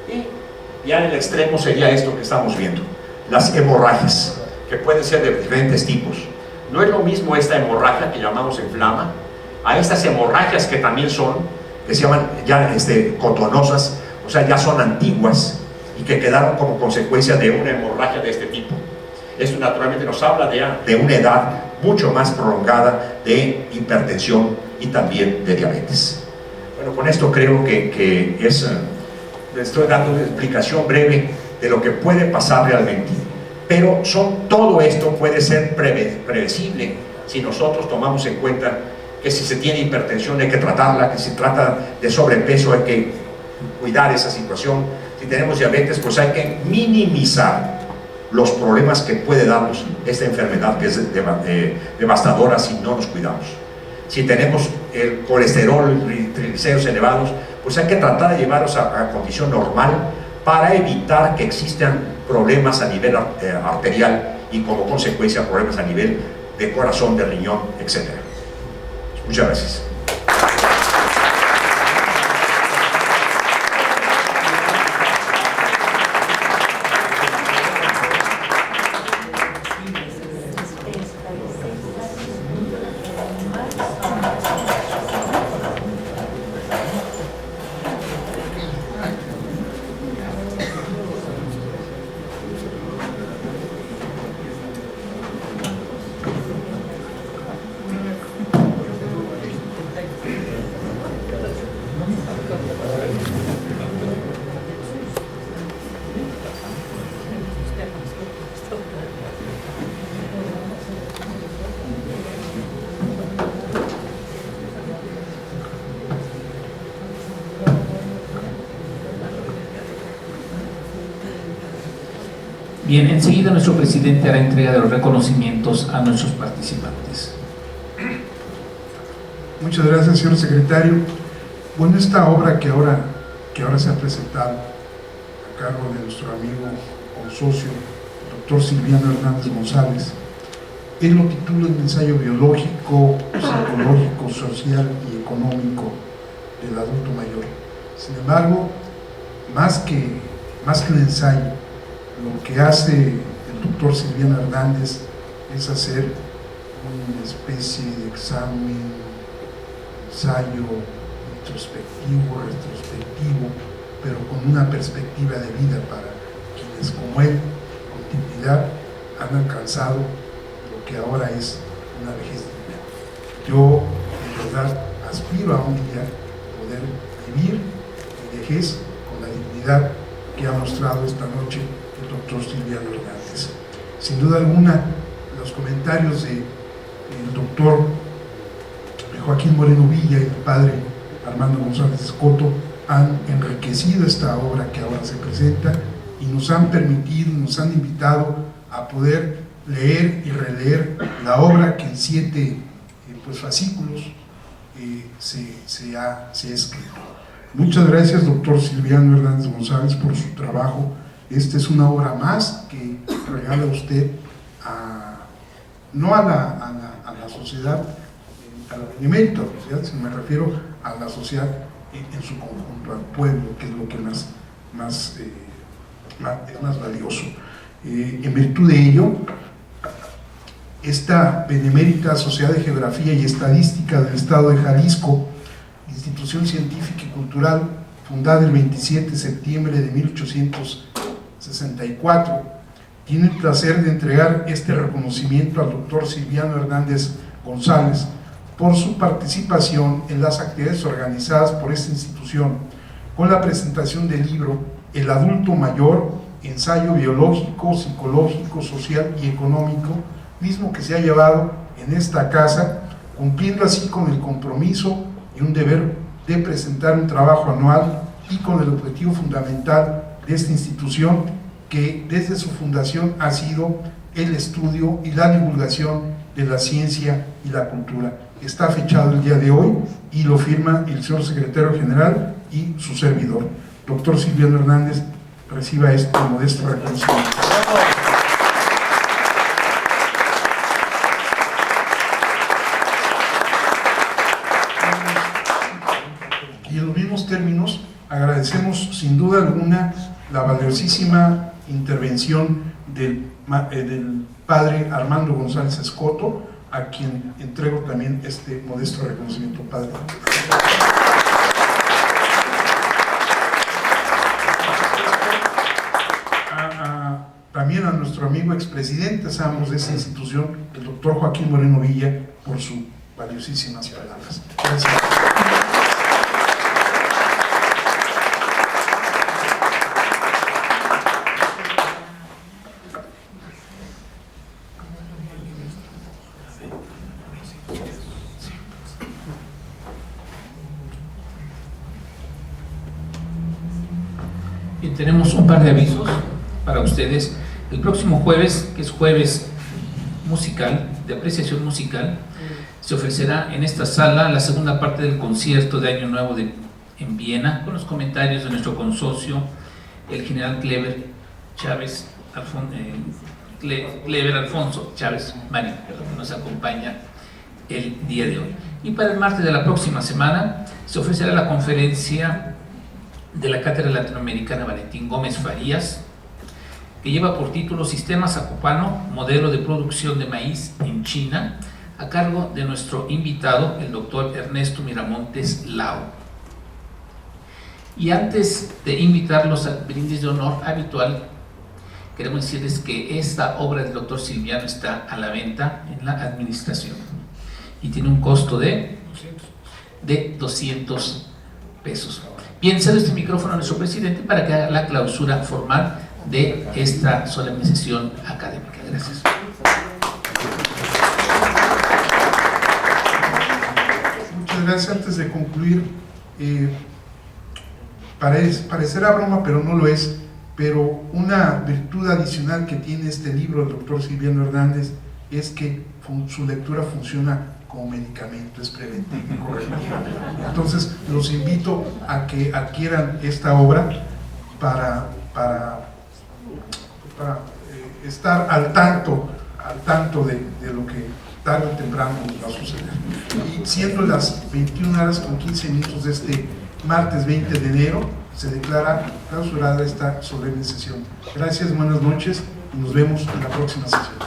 Y ya en el extremo sería esto que estamos viendo, las hemorragias, que pueden ser de diferentes tipos. No es lo mismo esta hemorragia que llamamos enflama, a estas hemorragias que también que se llaman ya cotonosas, o sea, ya son antiguas y que quedaron como consecuencia de una hemorragia de este tipo. Esto naturalmente nos habla de una edad mucho más prolongada de hipertensión y también de diabetes. Bueno, con esto creo que les estoy dando una explicación breve de lo que puede pasar realmente. Pero todo esto puede ser previsible si nosotros tomamos en cuenta que si se tiene hipertensión hay que tratarla, que si se trata de sobrepeso hay que cuidar esa situación, si tenemos diabetes pues hay que minimizar los problemas que puede darnos esta enfermedad que es devastadora si no nos cuidamos. Si tenemos el colesterol y triglicéridos elevados, pues hay que tratar de llevarlos a condición normal para evitar que existan problemas a nivel arterial y como consecuencia problemas a nivel de corazón, de riñón, etc. Muchas gracias. Bien, enseguida nuestro presidente hará entrega de los reconocimientos a nuestros participantes. Muchas gracias, señor secretario. Bueno, esta obra que ahora se ha presentado a cargo de nuestro amigo o socio, doctor Silviano Hernández González, él lo titula un ensayo biológico, psicológico, social y económico del adulto mayor. Sin embargo, más que un ensayo, lo que hace el doctor Silviano Hernández es hacer una especie de examen, ensayo introspectivo, retrospectivo, pero con una perspectiva de vida para quienes como él, con dignidad, han alcanzado lo que ahora es una vejez digna. Yo, en verdad, aspiro a un día poder vivir mi vejez con la dignidad que ha mostrado esta noche el doctor Silviano Hernández. Sin duda alguna, los comentarios del doctor Joaquín Moreno Villa y el padre Armando González Escoto han enriquecido esta obra que ahora se presenta y nos han permitido, nos han invitado a poder leer y releer la obra que en 7 fascículos se ha escrito. Muchas gracias, doctor Silviano Hernández González, por su trabajo. Esta es una obra más que regala usted no a la sociedad, a la benemérita sociedad, sino me refiero a la sociedad en su conjunto, al pueblo, que es lo que es más valioso. En virtud de ello, esta benemérita Sociedad de Geografía y Estadística del Estado de Jalisco, institución científica y cultural fundada el 27 de septiembre de 1864, tiene el placer de entregar este reconocimiento al doctor Silviano Hernández González por su participación en las actividades organizadas por esta institución, con la presentación del libro El adulto mayor, ensayo biológico, psicológico, social y económico, mismo que se ha llevado en esta casa, cumpliendo así con el compromiso y un deber de presentar un trabajo anual y con el objetivo fundamental de esta institución, que desde su fundación ha sido el estudio y la divulgación de la ciencia y la cultura. Está fechado el día de hoy y lo firma el señor secretario general y su servidor. Doctor Silviano Hernández, reciba este modesto reconocimiento. Y en los mismos términos, agradecemos sin duda alguna la valiosísima intervención del padre Armando González Escoto, a quien entrego también este modesto reconocimiento, padre. También a nuestro amigo expresidente, sabemos de esa institución, el doctor Joaquín Moreno Villa, por sus valiosísimas palabras. Gracias. Y tenemos un par de avisos para ustedes. El próximo jueves, que es jueves musical, de apreciación musical, se ofrecerá en esta sala la segunda parte del concierto de Año Nuevo en Viena, con los comentarios de nuestro consocio, el general Clever Alfonso Chávez Marín, que nos acompaña el día de hoy. Y para el martes de la próxima semana se ofrecerá la conferencia de la Cátedra Latinoamericana Valentín Gómez Farías, que lleva por título Sistema Zakopano, modelo de producción de maíz en China, a cargo de nuestro invitado, el doctor Ernesto Miramontes Lao. Y antes de invitarlos al brindis de honor habitual, queremos decirles que esta obra del doctor Silviano está a la venta en la administración y tiene un costo de 200 pesos. Bien, cedo este micrófono a nuestro presidente para que haga la clausura formal de esta solemne sesión académica. Gracias. Muchas gracias. Antes de concluir, parecerá broma, pero no lo es, pero una virtud adicional que tiene este libro del doctor Silviano Hernández es que su lectura funciona como medicamento, es preventiva y correctiva. Entonces los invito a que adquieran esta obra para estar al tanto de lo que tarde o temprano va a suceder. Y siendo las 21:15 de este martes 20 de enero, se declara clausurada esta solemne sesión. Gracias, buenas noches y nos vemos en la próxima sesión.